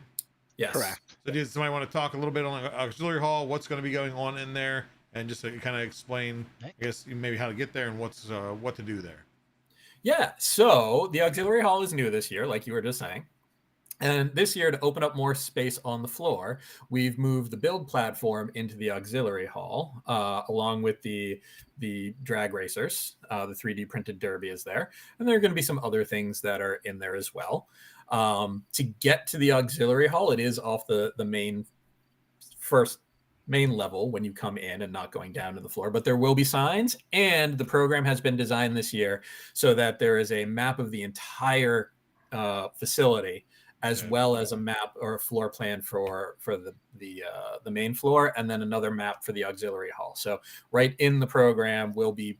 Yes. Correct. So does somebody want to talk a little bit on the auxiliary hall? What's going to be going on in there? and just to kind of explain, I guess, maybe how to get there and what to do there. Yeah, so the auxiliary hall is new this year, like you were just saying. And this year, to open up more space on the floor, we've moved the build platform into the auxiliary hall, along with the drag racers. The 3D printed derby is there. And there are going to be some other things that are in there as well. To get to the auxiliary hall, it is off the main level when you come in and not going down to the floor, but there will be signs, and the program has been designed this year so that there is a map of the entire facility, as well as a map or a floor plan for the main floor, and then another map for the auxiliary hall. So right in the program will be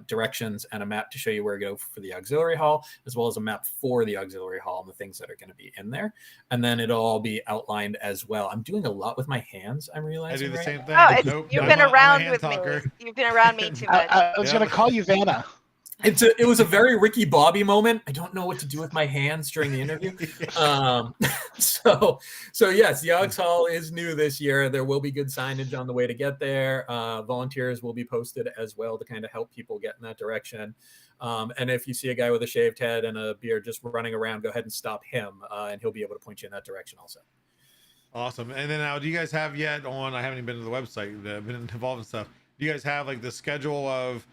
directions and a map to show you where to go for the auxiliary hall, as well as a map for the auxiliary hall and the things that are going to be in there. And then it'll all be outlined as well. I'm doing a lot with my hands, I'm realizing. I do the same thing. Oh, you've been around with me. You've been around me too much. I was going to call you Vanna. It was a very Ricky Bobby moment. I don't know what to do with my hands during the interview. So yes, the Aux Hall is new this year. There will be good signage on the way to get there. Volunteers will be posted as well to kind of help people get in that direction. And if you see a guy with a shaved head and a beard just running around, go ahead and stop him, and he'll be able to point you in that direction also. Awesome. And then now, do you guys have yet on? I haven't even been to the website. Been involved in stuff. Do you guys have like the schedule of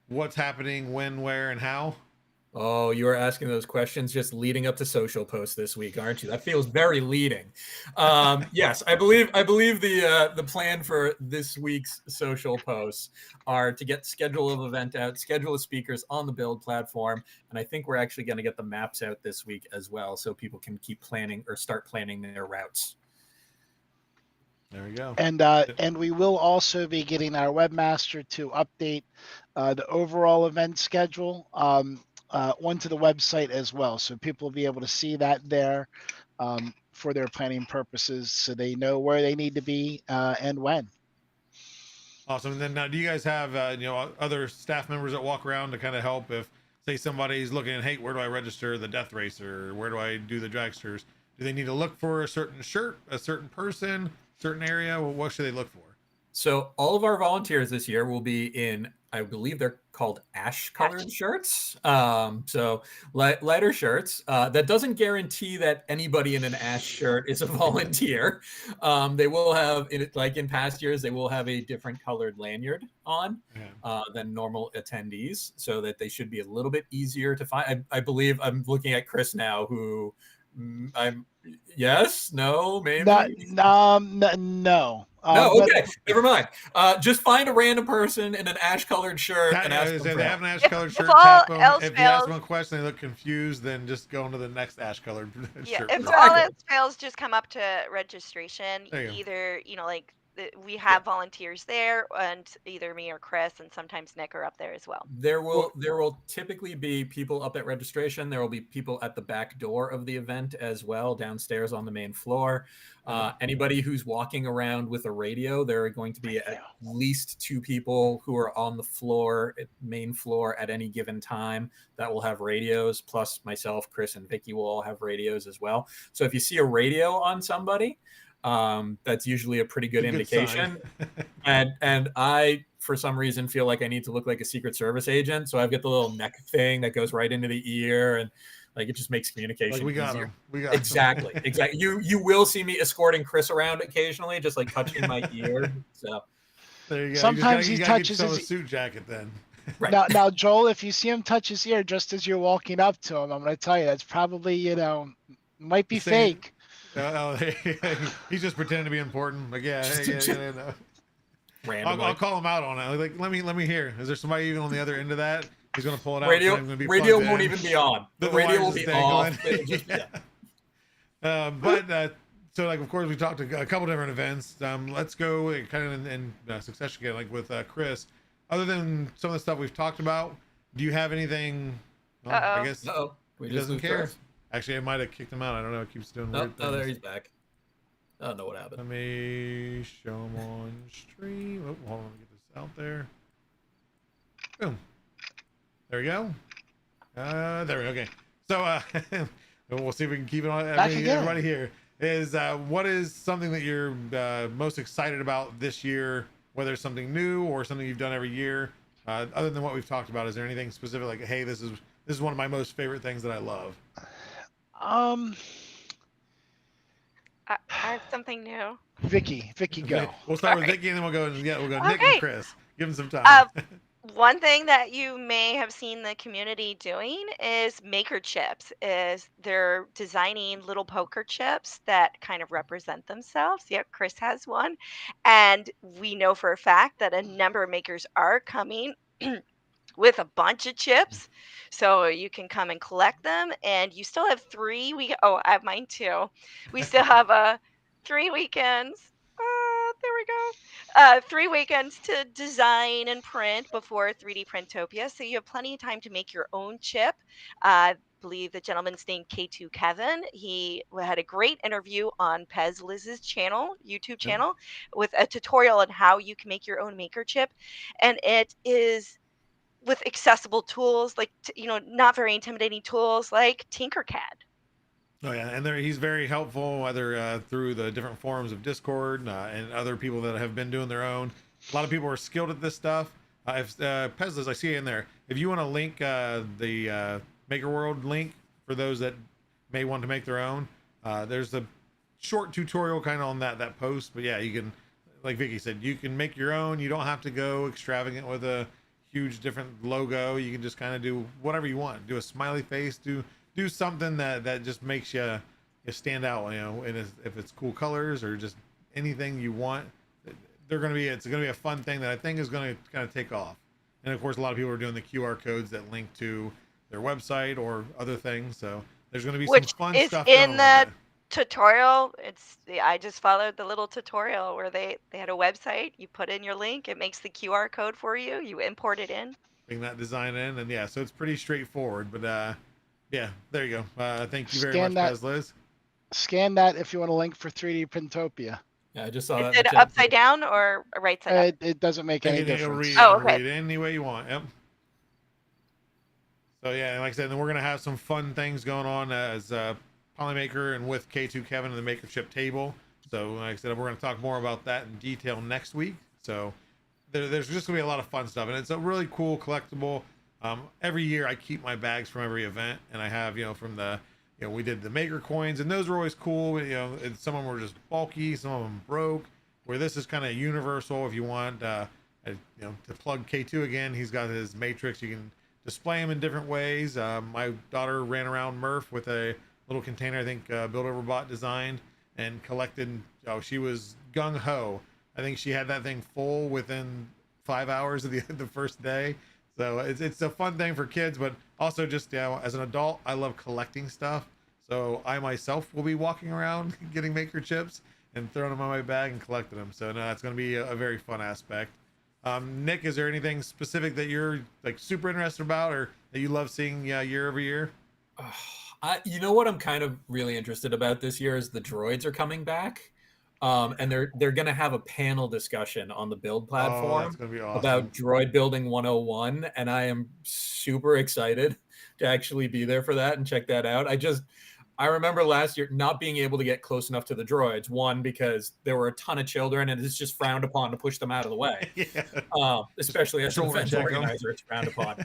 what's happening, when, where, and how? Oh, you are asking those questions just leading up to social posts this week, aren't you? That feels very leading. Yes, I believe the plan for this week's social posts are to get schedule of event out, schedule of speakers on the build platform, and I think we're actually going to get the maps out this week as well, so people can keep planning or start planning their routes. There we go. And we will also be getting our webmaster to update the overall event schedule onto the website as well. So people will be able to see that there for their planning purposes, so they know where they need to be and when. Awesome. And then now, do you guys have other staff members that walk around to kind of help if, say, somebody's looking at, hey, where do I register the Death Racer? Where do I do the dragsters? Do they need to look for a certain shirt, a certain person, certain area? Well, what should they look for? So all of our volunteers this year will be in, I believe they're called ash-colored shirts. So lighter shirts. That doesn't guarantee that anybody in an ash shirt is a volunteer. They will have, like in past years, they will have a different colored lanyard on than normal attendees, so that they should be a little bit easier to find. I believe I'm looking at Chris now, who yes, no, maybe. No. No, okay, never mind. Just find a random person in an ash-colored shirt and ask them. They have an ash-colored shirt. If you ask them a question, they look confused, then just go into the next ash-colored shirt. If all else fails, just come up to registration. Either, like, we have volunteers there, and either me or Chris, and sometimes Nick are up there as well. There will typically be people up at registration. There will be people at the back door of the event as well, downstairs on the main floor. Anybody who's walking around with a radio, there are going to be at least 2 people who are on the floor, main floor, at any given time that will have radios, plus myself, Chris, and Vicky will all have radios as well. So if you see a radio on somebody, that's usually a pretty good indication. and I, for some reason, feel like I need to look like a Secret Service agent, so I've got the little neck thing that goes right into the ear, and like it just makes communication like we got easier. Him. We got exactly. You will see me escorting Chris around occasionally, just like touching my ear. So there you go. Sometimes he touches his suit jacket then. Right. Now, Joel, if you see him touch his ear just as you're walking up to him, I'm going to tell you that's probably might be fake. He's just pretending to be important. Like, I'll call him out on it. Like, let me hear. Is there somebody even on the other end of that? He's gonna pull it out. Radio won't even be on. The radio will be off. So, like, of course, we talked to a couple different events. Let's go kind of in succession again, like with Chris. Other than some of the stuff we've talked about, do you have anything? Well, I guess he doesn't care. Chris. Actually, I might have kicked him out. I don't know. It keeps doing weird things. Oh, there he's back. I don't know what happened. Let me show him on stream. Oh, hold on. Let me get this out there. Boom. There we go. There we go. Okay. So we'll see if we can keep it on. Everybody here is what is something that you're most excited about this year whether it's something new or something you've done every year. Other than what we've talked about, is there anything specific like, hey, this is one of my most favorite things that I love? I have something new. Vicky, go. We'll start with Alright. Vicky, and then we'll go Nick and Okay. Chris. Give them some time. Uh, One thing that you may have seen the community doing is maker chips. Is they're designing little poker chips that kind of represent themselves. Yep, Chris has one, and we know for a fact that a number of makers are coming with a bunch of chips, so you can come and collect them. And you still have 3 week. Oh, I have mine too. We still have 3 weekends. There we go. 3 weekends to design and print before 3D Printopia. So you have plenty of time to make your own chip. I believe the gentleman's named K2 Kevin. He had a great interview on Pez Liz's channel, YouTube channel, with a tutorial on how you can make your own maker chip. And it is with accessible tools, like, not very intimidating tools like Tinkercad. Oh yeah, and he's very helpful, whether through the different forums of Discord and other people that have been doing their own. A lot of people are skilled at this stuff. If Pezlis, I see in there. If you want to link the Maker World link for those that may want to make their own, there's a short tutorial kind of on that post. But yeah, you can, like Vicky said, you can make your own. You don't have to go extravagant with a huge different logo. You can just kind of do whatever you want. Do a smiley face. Do something that just makes you stand out, and if it's cool colors or just anything you want, it's gonna be a fun thing that I think is gonna kind of take off. And of course, a lot of people are doing the QR codes that link to their website or other things, so there's gonna be some fun stuff in the with it. tutorial. I just followed the little tutorial where they had a website. You put in your link, it makes the QR code for you. You import it in. Bring that design in, and yeah, so it's pretty straightforward. But yeah, there you go. Thank you very much, Liz. Scan that if you want a link for 3D Printopia. Yeah, I just saw Is that. it upside down or right side up? It doesn't make any difference. Read it any way you want. Yep. So yeah, like I said, then we're gonna have some fun things going on as Polymaker and with K2 Kevin and the Maker Chip table. So like I said, we're gonna talk more about that in detail next week. So there's just gonna be a lot of fun stuff, and it's a really cool collectible. Every year I keep my bags from every event, and I have, from the, we did the maker coins, and those were always cool. And some of them were just bulky, some of them broke, where this is kind of universal. If you want, to plug K2 again, he's got his matrix. You can display them in different ways. My daughter ran around Murph with a little container, I think Build Overbot designed, and collected. She was gung-ho. I think she had that thing full within 5 hours of the first day. So it's a fun thing for kids, but also just as an adult, I love collecting stuff. So I myself will be walking around getting maker chips and throwing them in my bag and collecting them. So no, that's going to be a very fun aspect. Nick, is there anything specific that you're like super interested about or that you love seeing year over year? You know what I'm kind of really interested about this year is the droids are coming back. And they're going to have a panel discussion on the build platform that's gonna be awesome. about droid building 101. And I am super excited to actually be there for that and check that out. I remember last year not being able to get close enough to the droids. One, because there were a ton of children and it's just frowned upon to push them out of the way. Especially as an event organizer, it's frowned upon.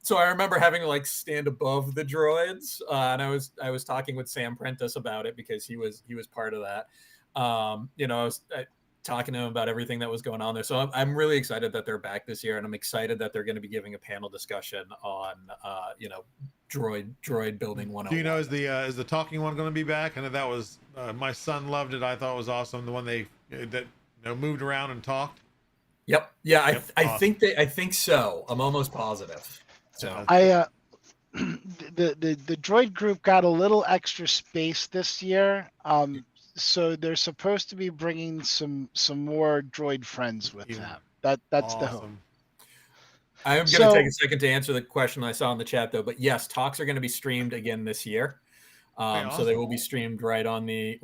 So I remember having to stand above the droids, and I was talking with Sam Prentice about it because he was part of that. I was talking to him about everything that was going on there. So I'm really excited that they're back this year, and I'm excited that they're going to be giving a panel discussion on droid building 101. Do you know, is the talking one going to be back? I know that was my son loved it. I thought it was awesome. The one that moved around and talked. Yep. Yeah. I think so. I'm almost positive. So the droid group got a little extra space this year. So they're supposed to be bringing some more droid friends with them. That's awesome. The hope. I am going to take a second to answer the question I saw in the chat, though. But yes, talks are going to be streamed again this year. So they will be streamed right on the.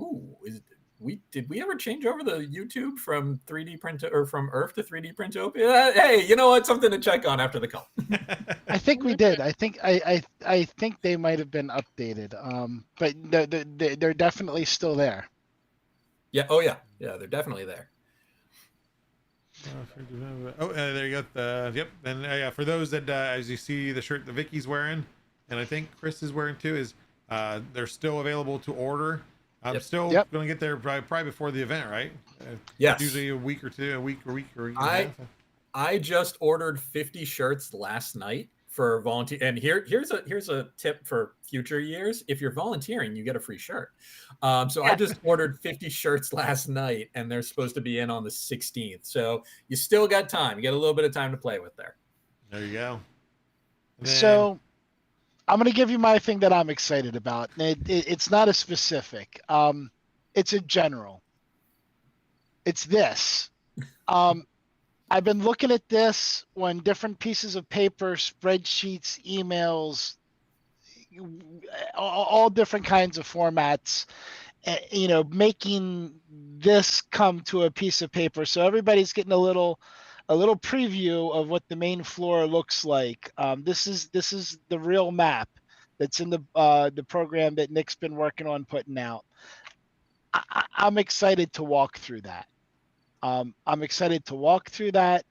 Did we ever change over the YouTube from 3D print or from Earth to 3D Printopia? Hey, you know what? Something to check on after the call. I think we did. I think they might have been updated. But they're definitely still there. Yeah. Oh yeah. Yeah. They're definitely there. There you go. Yep. And yeah, for those that, as you see the shirt that Vicky's wearing, and I think Chris is wearing too, is they're still available to order. I'm still going to get there probably before the event, right? Yes. Usually a week or two, a week or a week and a half. I just ordered 50 shirts last night for volunteer. And here's a tip for future years. If you're volunteering, you get a free shirt. So I just ordered 50 shirts last night, and they're supposed to be in on the 16th. So you still got time. You got a little bit of time to play with there. There you go. So I'm going to give you my thing that I'm excited about. It's not a specific. It's a general. It's this. I've been looking at this when different pieces of paper, spreadsheets, emails, all different kinds of formats, making this come to a piece of paper. So everybody's getting a little preview of what the main floor looks like. This is the real map that's in the program that Nick's been working on putting out. I'm excited to walk through that. I'm excited to walk through that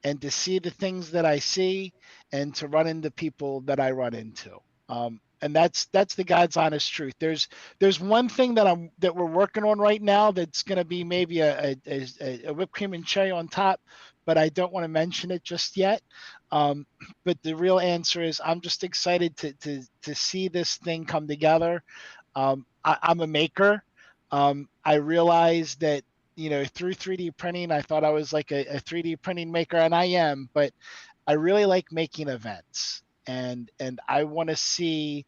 and to see the things that I see and to run into people that I run into. And that's the God's honest truth. There's one thing that we're working on right now that's going to be maybe a whipped cream and cherry on top, but I don't want to mention it just yet. But the real answer is I'm just excited to see this thing come together. I'm a maker. I realized that through 3D printing, I thought I was like a 3D printing maker, and I am, but I really like making events, and I want to see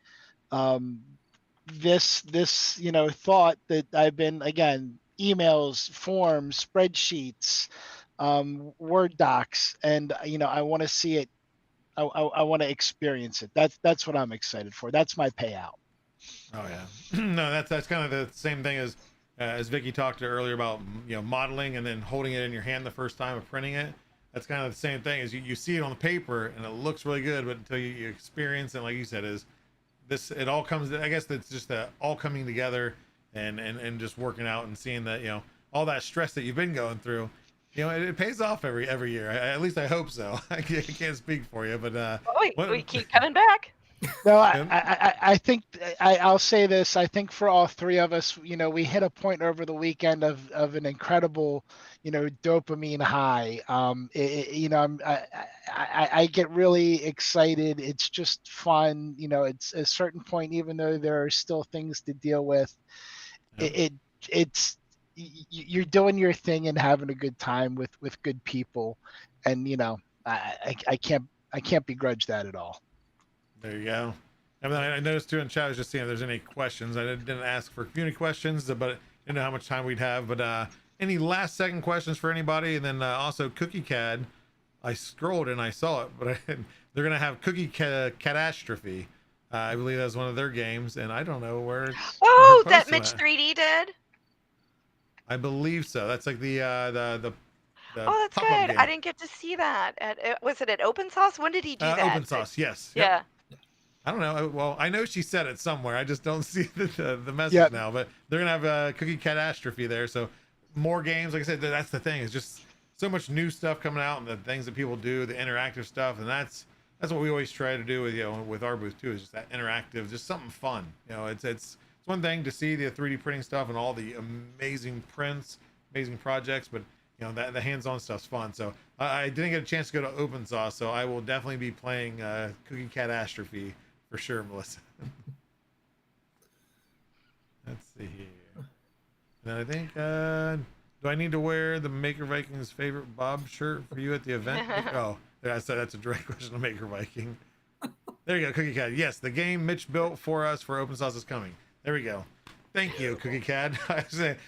this thought that I've been, again, emails, forms, spreadsheets, Word docs, and I want to see it. I want to experience it. That's what I'm excited for. That's my payout. Oh yeah, no, that's kind of the same thing as Vicky talked earlier about modeling and then holding it in your hand the first time of printing it. That's kind of the same thing as you see it on the paper and it looks really good, but until you experience it, like you said, it all comes. I guess it's just all coming together and just working out and seeing that all that stress that you've been going through, it pays off every year. At least I hope so. I can't speak for you, but we keep coming back. No, I think I'll say this. I think for all three of us, we hit a point over the weekend of an incredible, dopamine high. I get really excited. It's just fun. It's a certain point, even though there are still things to deal with. It's you're doing your thing and having a good time with good people, and I can't begrudge that at all. There you go. And then I noticed too in chat, I was just seeing if there's any questions. I didn't ask for community questions, but I didn't know how much time we'd have. But any last second questions for anybody? And then also Cookie Cad, I scrolled and I saw it, but they're gonna have Cookie Catastrophe. I believe that's one of their games, and I don't know where. That Mitch 3D did. I believe so. That's like the oh, that's good. Game. I didn't get to see that. Was it at Open Sauce? When did he do that? Open Sauce, yes. Yeah. Yep. I don't know. Well, I know she said it somewhere. I just don't see the message now. But they're gonna have a Cookie Catastrophe there. So more games. Like I said, that's the thing. It's just so much new stuff coming out, and the things that people do, the interactive stuff, and that's what we always try to do with with our booth too. Is just that interactive, just something fun. It's one thing to see the 3D printing stuff and all the amazing prints, amazing projects, but that the hands-on stuff's fun. So I didn't get a chance to go to Open Sauce, so I will definitely be playing Cookie Catastrophe for sure, Melissa. Let's see here. And I think do I need to wear the Maker Viking's favorite Bob shirt for you at the event? Oh, I said that's a direct question to Maker Viking. There you go, Cookie Cat. Yes, the game Mitch built for us for Open Sauce is coming. There we go. Thank you, Cookie Cat.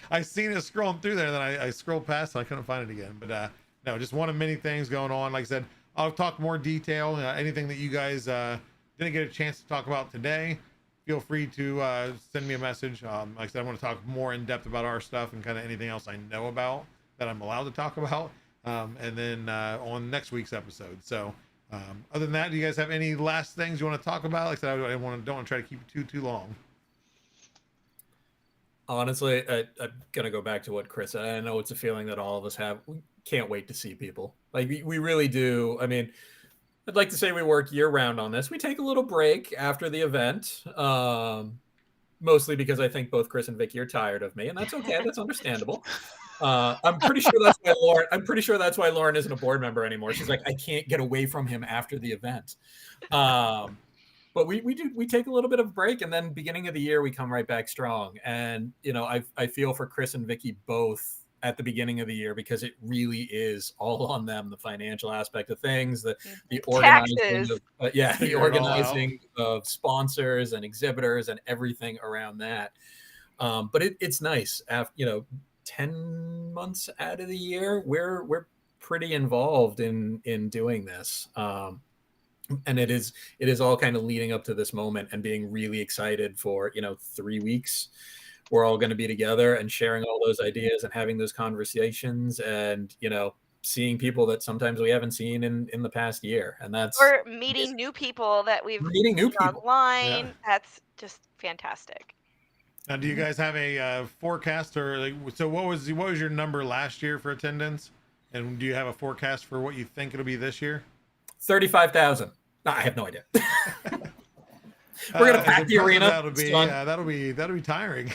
I seen it scrolling through there, then I scrolled past, so I couldn't find it again. But no, just one of many things going on. Like I said, I'll talk more detail. Anything that you guys didn't get a chance to talk about today, feel free to send me a message. Like I said, I want to talk more in depth about our stuff and kind of anything else I know about that I'm allowed to talk about. And then on next week's episode. So other than that, do you guys have any last things you want to talk about? Like I said, I don't want to try to keep it too long. Honestly, I'm going to go back to what Chris said. I know it's a feeling that all of us have. can't wait to see people. Like we really do. I mean, I'd like to say we work year round on this. We take a little break after the event, mostly because I think both Chris and Vicky are tired of me, and that's okay. That's understandable. I'm pretty sure that's why Lauren. I'm pretty sure that's why Lauren isn't a board member anymore. She's like, I can't get away from him after the event. But we take a little bit of a break, and then beginning of the year we come right back strong. And I feel for Chris and Vicky both at the beginning of the year, because it really is all on them, the financial aspect of things, the organizing of, the organizing of sponsors and exhibitors and everything around that. But it's nice after 10 months out of the year we're pretty involved in doing this. And it is all kind of leading up to this moment and being really excited for 3 weeks. We're all going to be together and sharing all those ideas and having those conversations and seeing people that sometimes we haven't seen in the past year. And that's or meeting new people that we've meeting new people online. That's just fantastic. Now, do you guys have a forecast, or so what was your number last year for attendance, and do you have a forecast for what you think it'll be this year? 35,000. I have no idea. We're gonna pack the arena. That'll be tiring.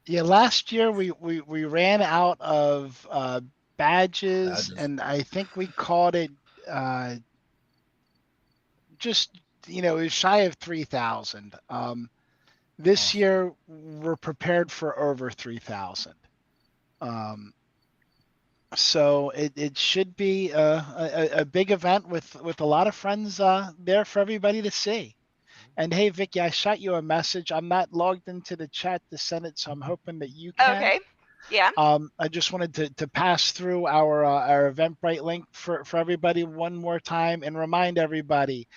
Yeah, last year we ran out of badges, and I think we called it just it was shy of 3,000. This year we're prepared for over 3,000. So it should be a big event with a lot of friends there for everybody to see. And hey, Vicky, I shot you a message. I'm not logged into the chat to send it, so I'm hoping that you can. Okay. Yeah. I just wanted to pass through our Eventbrite link for everybody one more time and remind everybody,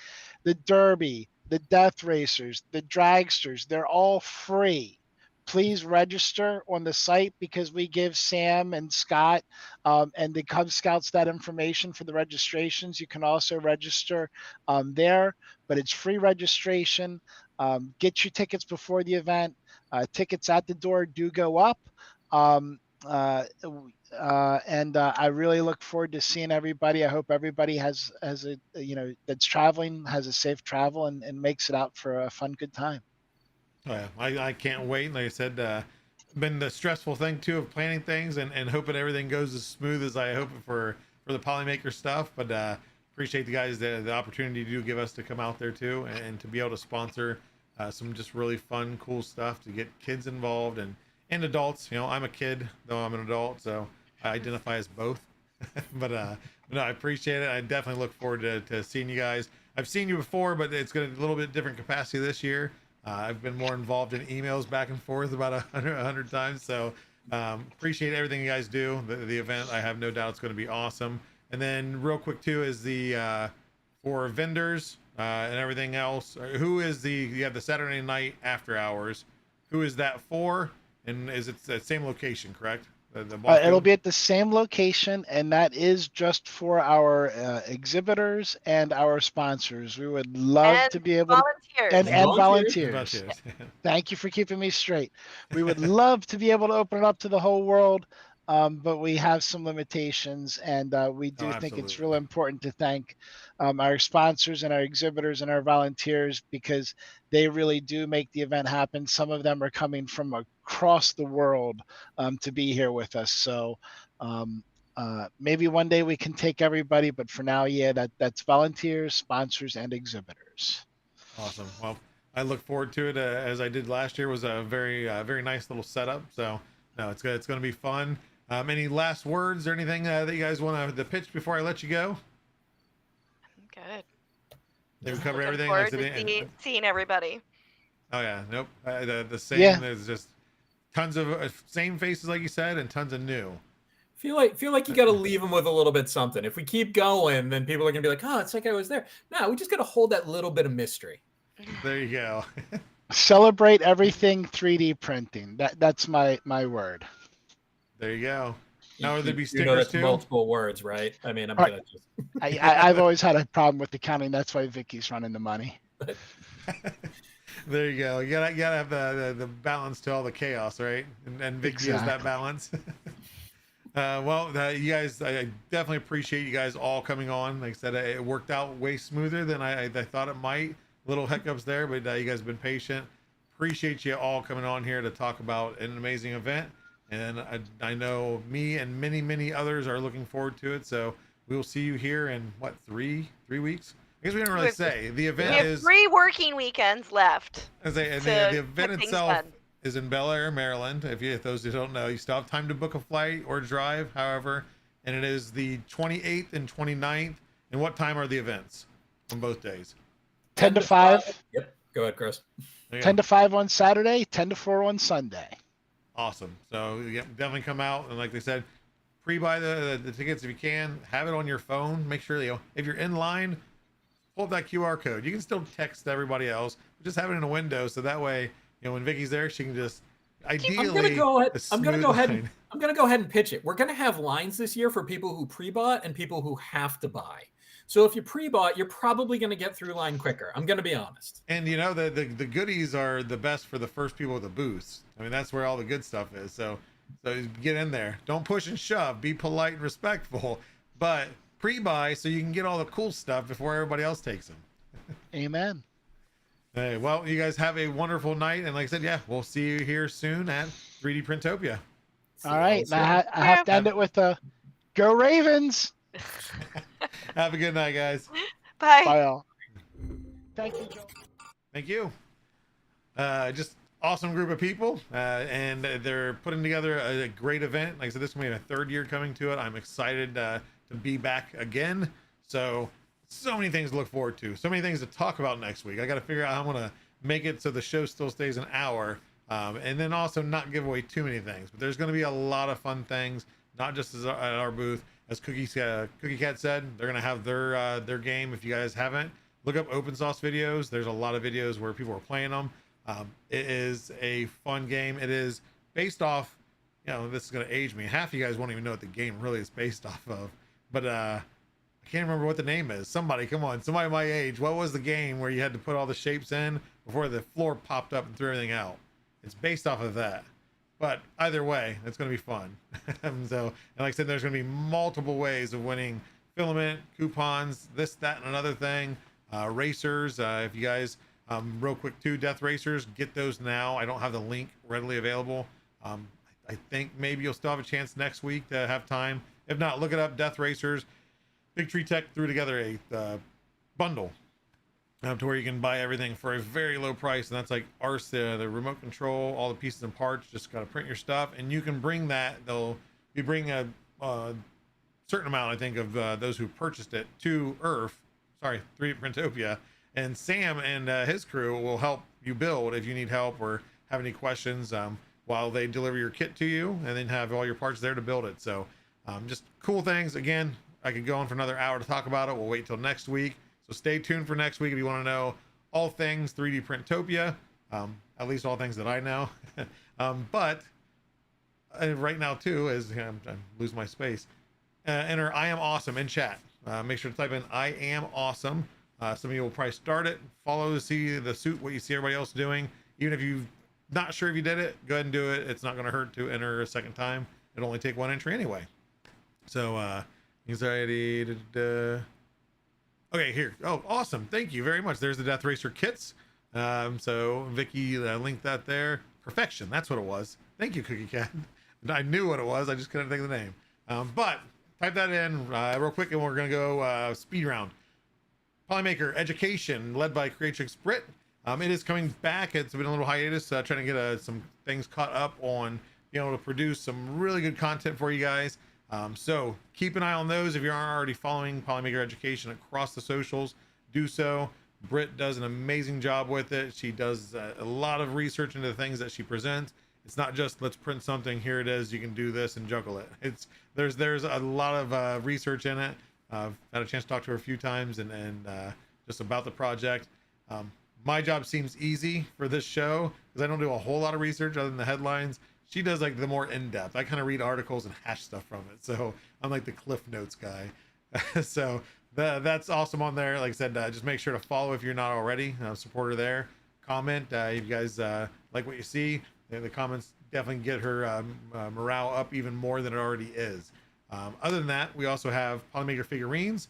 the Derby, the Death Racers, the Dragsters, they're all free. Please register on the site, because we give Sam and Scott and the Cub Scouts that information for the registrations. You can also register there, but it's free registration. Get your tickets before the event. Tickets at the door do go up. And I really look forward to seeing everybody. I hope everybody has a that's traveling has a safe travel and makes it out for a fun, good time. Oh, yeah. I can't wait. Like I said, been the stressful thing too of planning things and hoping everything goes as smooth as I hope for the Polymaker stuff. But appreciate the guys the opportunity to give us to come out there too and to be able to sponsor some just really fun, cool stuff to get kids involved and adults. I'm a kid, though I'm an adult, so I identify as both. but no, I appreciate it. I definitely look forward to seeing you guys. I've seen you before, but it's going to be a little bit different capacity this year. I've been more involved in emails back and forth about 100 times. So appreciate everything you guys do. The event, I have no doubt it's going to be awesome. And then real quick too is the for vendors and everything else. Who is you have the Saturday night after hours. Who is that for? And is it the same location, correct? It'll be at the same location, and that is just for our exhibitors and our sponsors. We would love to be able volunteers. And volunteers. Thank you for keeping me straight. We would love to be able to open it up to the whole world, but we have some limitations, and we do think it's real important to thank our sponsors and our exhibitors and our volunteers, because they really do make the event happen. Some of them are coming from across the world to be here with us. So maybe one day we can take everybody, but for now, that's volunteers, sponsors, and exhibitors. Awesome. Well, I look forward to it. As I did last year, was a very nice little setup. So no, it's going to be fun. Any last words or anything that you guys want to pitch before I let you go? Good. They cover everything. Forward to seeing everybody. Oh yeah, nope. The same. Yeah. There's just tons of same faces, like you said, and tons of new. Feel like you got to leave them with a little bit something. If we keep going, then people are gonna be like, "Oh, it's like I was there." No, we just got to hold that little bit of mystery. There you go. Celebrate everything 3D printing. That's my word. There you go. Now, would there be stickers that's too? Multiple words, right? I mean, I'm gonna just. I've always had a problem with the counting. That's why Vicky's running the money. There you go. You gotta have the balance to all the chaos, right? And Vicky has that balance. You guys, I definitely appreciate you guys all coming on. Like I said, it worked out way smoother than I thought it might. Little hiccups there, but you guys have been patient. Appreciate you all coming on here to talk about an amazing event. And I know me and many others are looking forward to it. So we will see you here in what, three weeks? I guess we didn't really say the event We have 3 working weekends left. The event get things itself done. is in Bel Air, Maryland. If those who don't know, you still have time to book a flight or drive, however. And it is the 28th and 29th. And what time are the events on both days? 10 to 5. Yep. Go ahead, Chris. 10 to 5 on Saturday, 10 to 4 on Sunday. Awesome. So yeah, definitely come out, and like they said, pre-buy the tickets if you can. Have it on your phone. Make sure if you're in line, pull up that QR code. You can still text everybody else, but just have it in a window so that way when Vicky's there, she can just ideally. I'm gonna go ahead. line. I'm gonna go ahead and pitch it. We're gonna have lines this year for people who pre-bought and people who have to buy. So if you pre-bought, you're probably going to get through line quicker. I'm going to be honest. And the goodies are the best for the first people with the booths. I mean, that's where all the good stuff is. So get in there. Don't push and shove. Be polite and respectful, but pre-buy so you can get all the cool stuff before everybody else takes them. Amen. Hey, well, you guys have a wonderful night, and like I said, yeah, we'll see you here soon at 3D Printopia. All right, I have to end it with a go Ravens. Have a good night, guys. Bye. Bye all. Thank you, Joe. Thank you. Just awesome group of people, and they're putting together a great event. Like I said, this is going to be my 3rd year coming to it. I'm excited to be back again. So many things to look forward to. So many things to talk about next week. I got to figure out how I'm going to make it so the show still stays an hour, and then also not give away too many things. But there's going to be a lot of fun things, not just at our booth. As Cookie Cat said, they're going to have their game. If you guys haven't, look up open source videos. There's a lot of videos where people are playing them. It is a fun game. It is based off, this is going to age me. Half of you guys won't even know what the game really is based off of. But I can't remember what the name is. Somebody, come on. Somebody my age. What was the game where you had to put all the shapes in before the floor popped up and threw everything out? It's based off of that. But either way, it's going to be fun. And like I said, there's going to be multiple ways of winning filament, coupons, this, that, and another thing. Racers, if you guys, real quick too, Death Racers, get those now. I don't have the link readily available. I think maybe you'll still have a chance next week to have time. If not, look it up, Death Racers. Big Tree Tech threw together a bundle to where you can buy everything for a very low price, and that's like ours, the remote control, all the pieces and parts. Just got to print your stuff, and you can bring that. You bring a certain amount, I think, of those who purchased it to 3D Printopia, and Sam and his crew will help you build if you need help or have any questions while they deliver your kit to you, and then have all your parts there to build it. So just cool things. Again, I could go on for another hour to talk about it. We'll wait till next week. So stay tuned for next week if you want to know all things 3D Printopia, at least all things that I know. But right now too, as I'm losing my space, enter I am awesome in chat. Make sure to type in I am awesome. Some of you will probably start it, follow to see the suit, what you see everybody else doing. Even if you're not sure if you did it, go ahead and do it. It's not going to hurt to enter a second time. It'll only take 1 entry anyway. So anxiety. Okay, here. Oh, awesome. Thank you very much. There's the Death Racer kits. So Vicky linked that there. Perfection. That's what it was. Thank you, Cookie Cat. I knew what it was. I just couldn't think of the name. But type that in real quick, and we're going to go speed round. Polymaker Education, led by Creatrix Brit. It is coming back. It's been a little hiatus, trying to get some things caught up on being able to produce some really good content for you guys. So keep an eye on those. If you aren't already following Polymaker Education across the socials, do so. Britt does an amazing job with it. She does a lot of research into the things that she presents. It's not just let's print something, here it is, you can do this and juggle it. There's a lot of research in it. I've had a chance to talk to her a few times and just about the project. My job seems easy for this show because I don't do a whole lot of research other than the headlines. She does like the more in-depth. I kind of read articles and hash stuff from it. So I'm like the Cliff Notes guy. So that's awesome on there. Like I said, just make sure to follow if you're not already. Support her there. Comment if you guys like what you see. The comments definitely get her morale up even more than it already is. Other than that, we also have Polymaker figurines,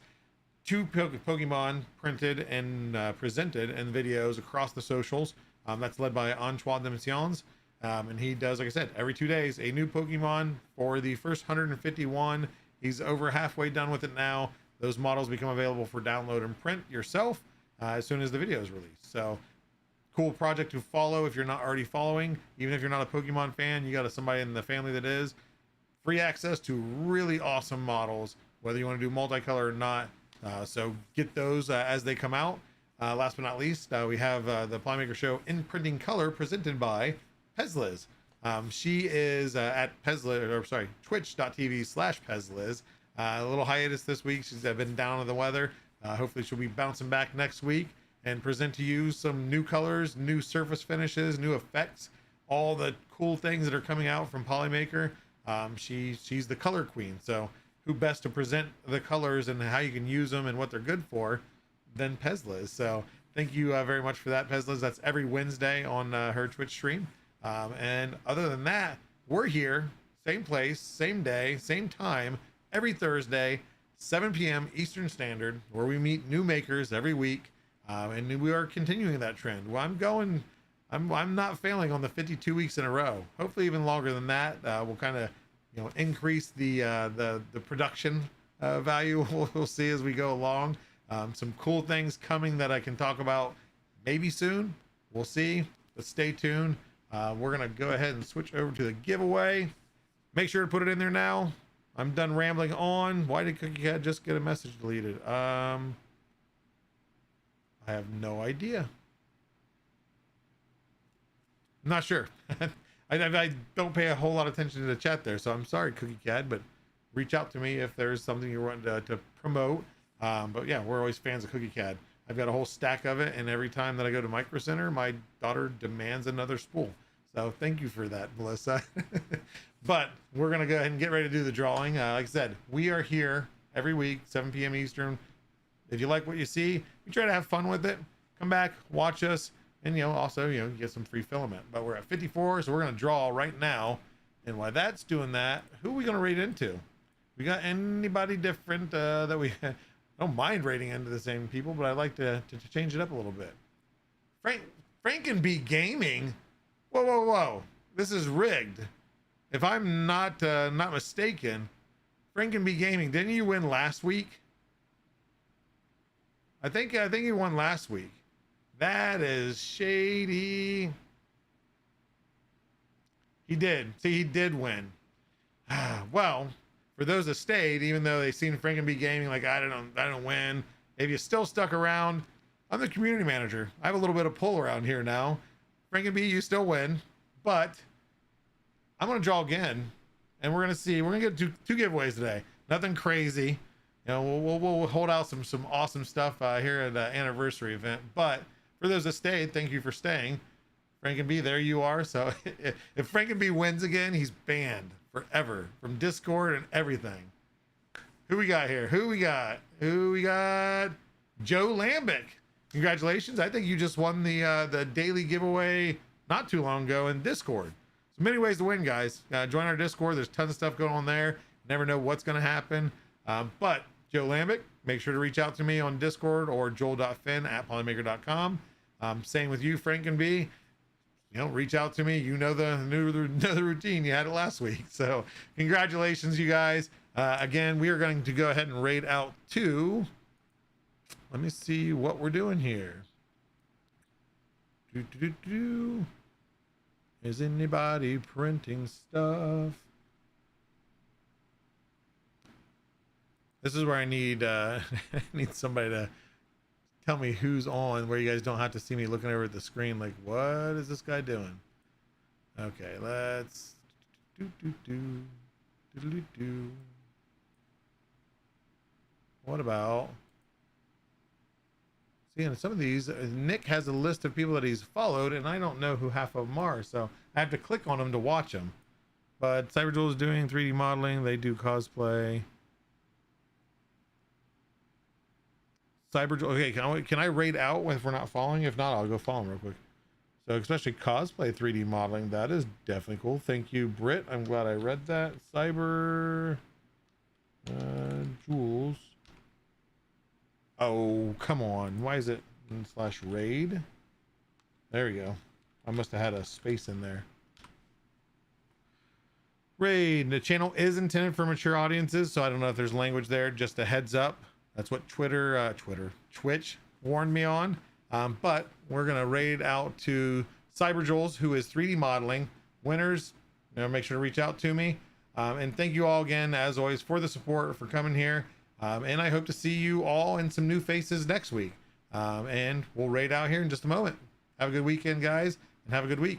2 Pokemon printed and presented in videos across the socials. That's led by Antoine Demissions. And he does, like I said, every 2 days, a new Pokemon for the first 151. He's over halfway done with it now. Those models become available for download and print yourself as soon as the video is released. So cool project to follow if you're not already following. Even if you're not a Pokemon fan, you got somebody in the family that is. Free access to really awesome models, whether you want to do multicolor or not. So get those as they come out. Last but not least, we have the Polymaker Show in printing color presented by Pezliz. She is at twitch.tv/Pezliz. A little hiatus this week. She's been down with the weather. Hopefully she'll be bouncing back next week and present to you some new colors, new surface finishes, new effects, all the cool things that are coming out from Polymaker. She's the color queen. So who best to present the colors and how you can use them and what they're good for than Pezliz. So thank you very much for that, Pezliz. That's every Wednesday on her Twitch stream. And other than that, we're here, same place, same day, same time, every Thursday, 7 p.m. Eastern Standard, where we meet new makers every week. And we are continuing that trend. Well, I'm not failing on the 52 weeks in a row. Hopefully even longer than that. We'll kind of, increase the production value. We'll see as we go along. Some cool things coming that I can talk about maybe soon. We'll see, but stay tuned. We're going to go ahead and switch over to the giveaway. Make sure to put it in there now. I'm done rambling on. Why did Cookie Cat just get a message deleted? I have no idea. I'm not sure. I don't pay a whole lot of attention to the chat there, so I'm sorry, Cookie Cat, but reach out to me if there's something you want to promote. But yeah, we're always fans of Cookie Cat. I've got a whole stack of it, and every time that I go to Micro Center, my daughter demands another spool. So thank you for that, Melissa. But we're going to go ahead and get ready to do the drawing. Like I said, we are here every week, 7 p.m. Eastern. If you like what you see, we try to have fun with it. Come back, watch us, and also get some free filament. But we're at 54, so we're going to draw right now. And while that's doing that, who are we going to rate into? We got anybody different that we I don't mind rating into the same people, but I like to change it up a little bit. Frankenbee Gaming. Whoa. This is rigged. If I'm not mistaken, Frankenbee Gaming, didn't you win last week? I think you won last week. That is shady. He did. See, he did win. Well, for those that stayed, even though they seen Frankenbee Gaming like I don't win. If you still stuck around, I'm the community manager. I have a little bit of pull around here now. Frankenbee, you still win, but I'm gonna draw again, and we're gonna see. We're gonna get two giveaways today. Nothing crazy. We'll hold out some awesome stuff here at the anniversary event. But for those that stayed, thank you for staying. Frankenbee, there you are. So if Frankenbee wins again, he's banned forever from Discord and everything. Who we got here? Who we got? Joe Lambic. Congratulations. I think you just won the daily giveaway not too long ago in Discord. So many ways to win, guys. Join our Discord. There's tons of stuff going on there. Never know what's going to happen. But Joe Lambic, make sure to reach out to me on Discord or joel.finn@polymaker.com. Same with you, Frankenbee. Reach out to me. The routine. You had it last week. So congratulations, you guys. Again, we are going to go ahead and raid out to, let me see what we're doing here. Is anybody printing stuff? This is where I need need somebody to tell me who's on, where you guys don't have to see me looking over at the screen like, what is this guy doing? Okay, let's What about, see, and some of these, Nick has a list of people that he's followed, and I don't know who half of them are, so I have to click on them to watch them. But Cyberjewel is doing 3D modeling. They do cosplay. Cyberjewel. Okay, can I raid out if we're not following? If not, I'll go follow him real quick. So especially cosplay 3D modeling, that is definitely cool. Thank you, Britt. I'm glad I read that. Cyber Jules. Oh, come on. Why is it / raid? There we go. I must have had a space in there. Raid. The channel is intended for mature audiences, so I don't know if there's language there. Just a heads up. That's what Twitch warned me on. But we're gonna raid out to Cyber Jules, who is 3D modeling. Winners, make sure to reach out to me. And thank you all again, as always, for the support, for coming here. And I hope to see you all and some new faces next week. And we'll raid out here in just a moment. Have a good weekend, guys, and have a good week.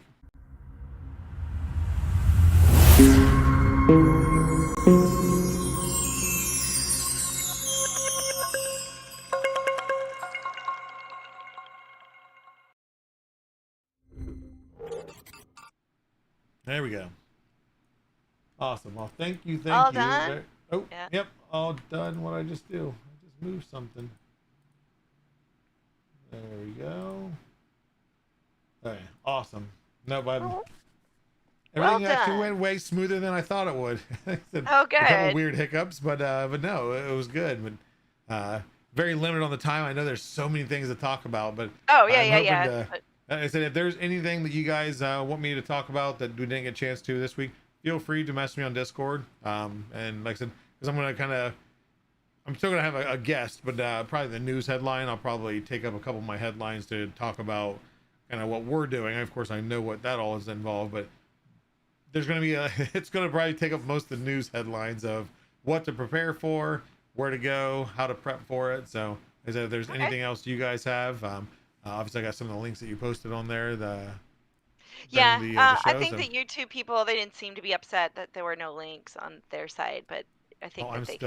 There we go. Awesome. Well, thank you. All you. done? There. Oh, Yeah. Yep. All done. What I just do? I just moved something. There we go. Okay. Awesome. No, but everything actually went way smoother than I thought it would. Oh, good. A couple weird hiccups, but no, it was good. But very limited on the time. I know there's so many things to talk about, but Oh, yeah, I'm yeah, hoping yeah. to- like I said, if there's anything that you guys want me to talk about that we didn't get a chance to this week, feel free to message me on Discord. And like I said, because I'm still gonna have a guest, but probably the news headline, I'll probably take up a couple of my headlines to talk about kind of what we're doing. Of course, I know what that all is involved, but there's gonna be it's gonna probably take up most of the news headlines of what to prepare for, where to go, how to prep for it. So, if there's anything else you guys have, obviously I got some of the links that you posted on there. Yeah, the I show, think so- the YouTube people, they didn't seem to be upset that there were no links on their side, but I think Oh, that I'm they still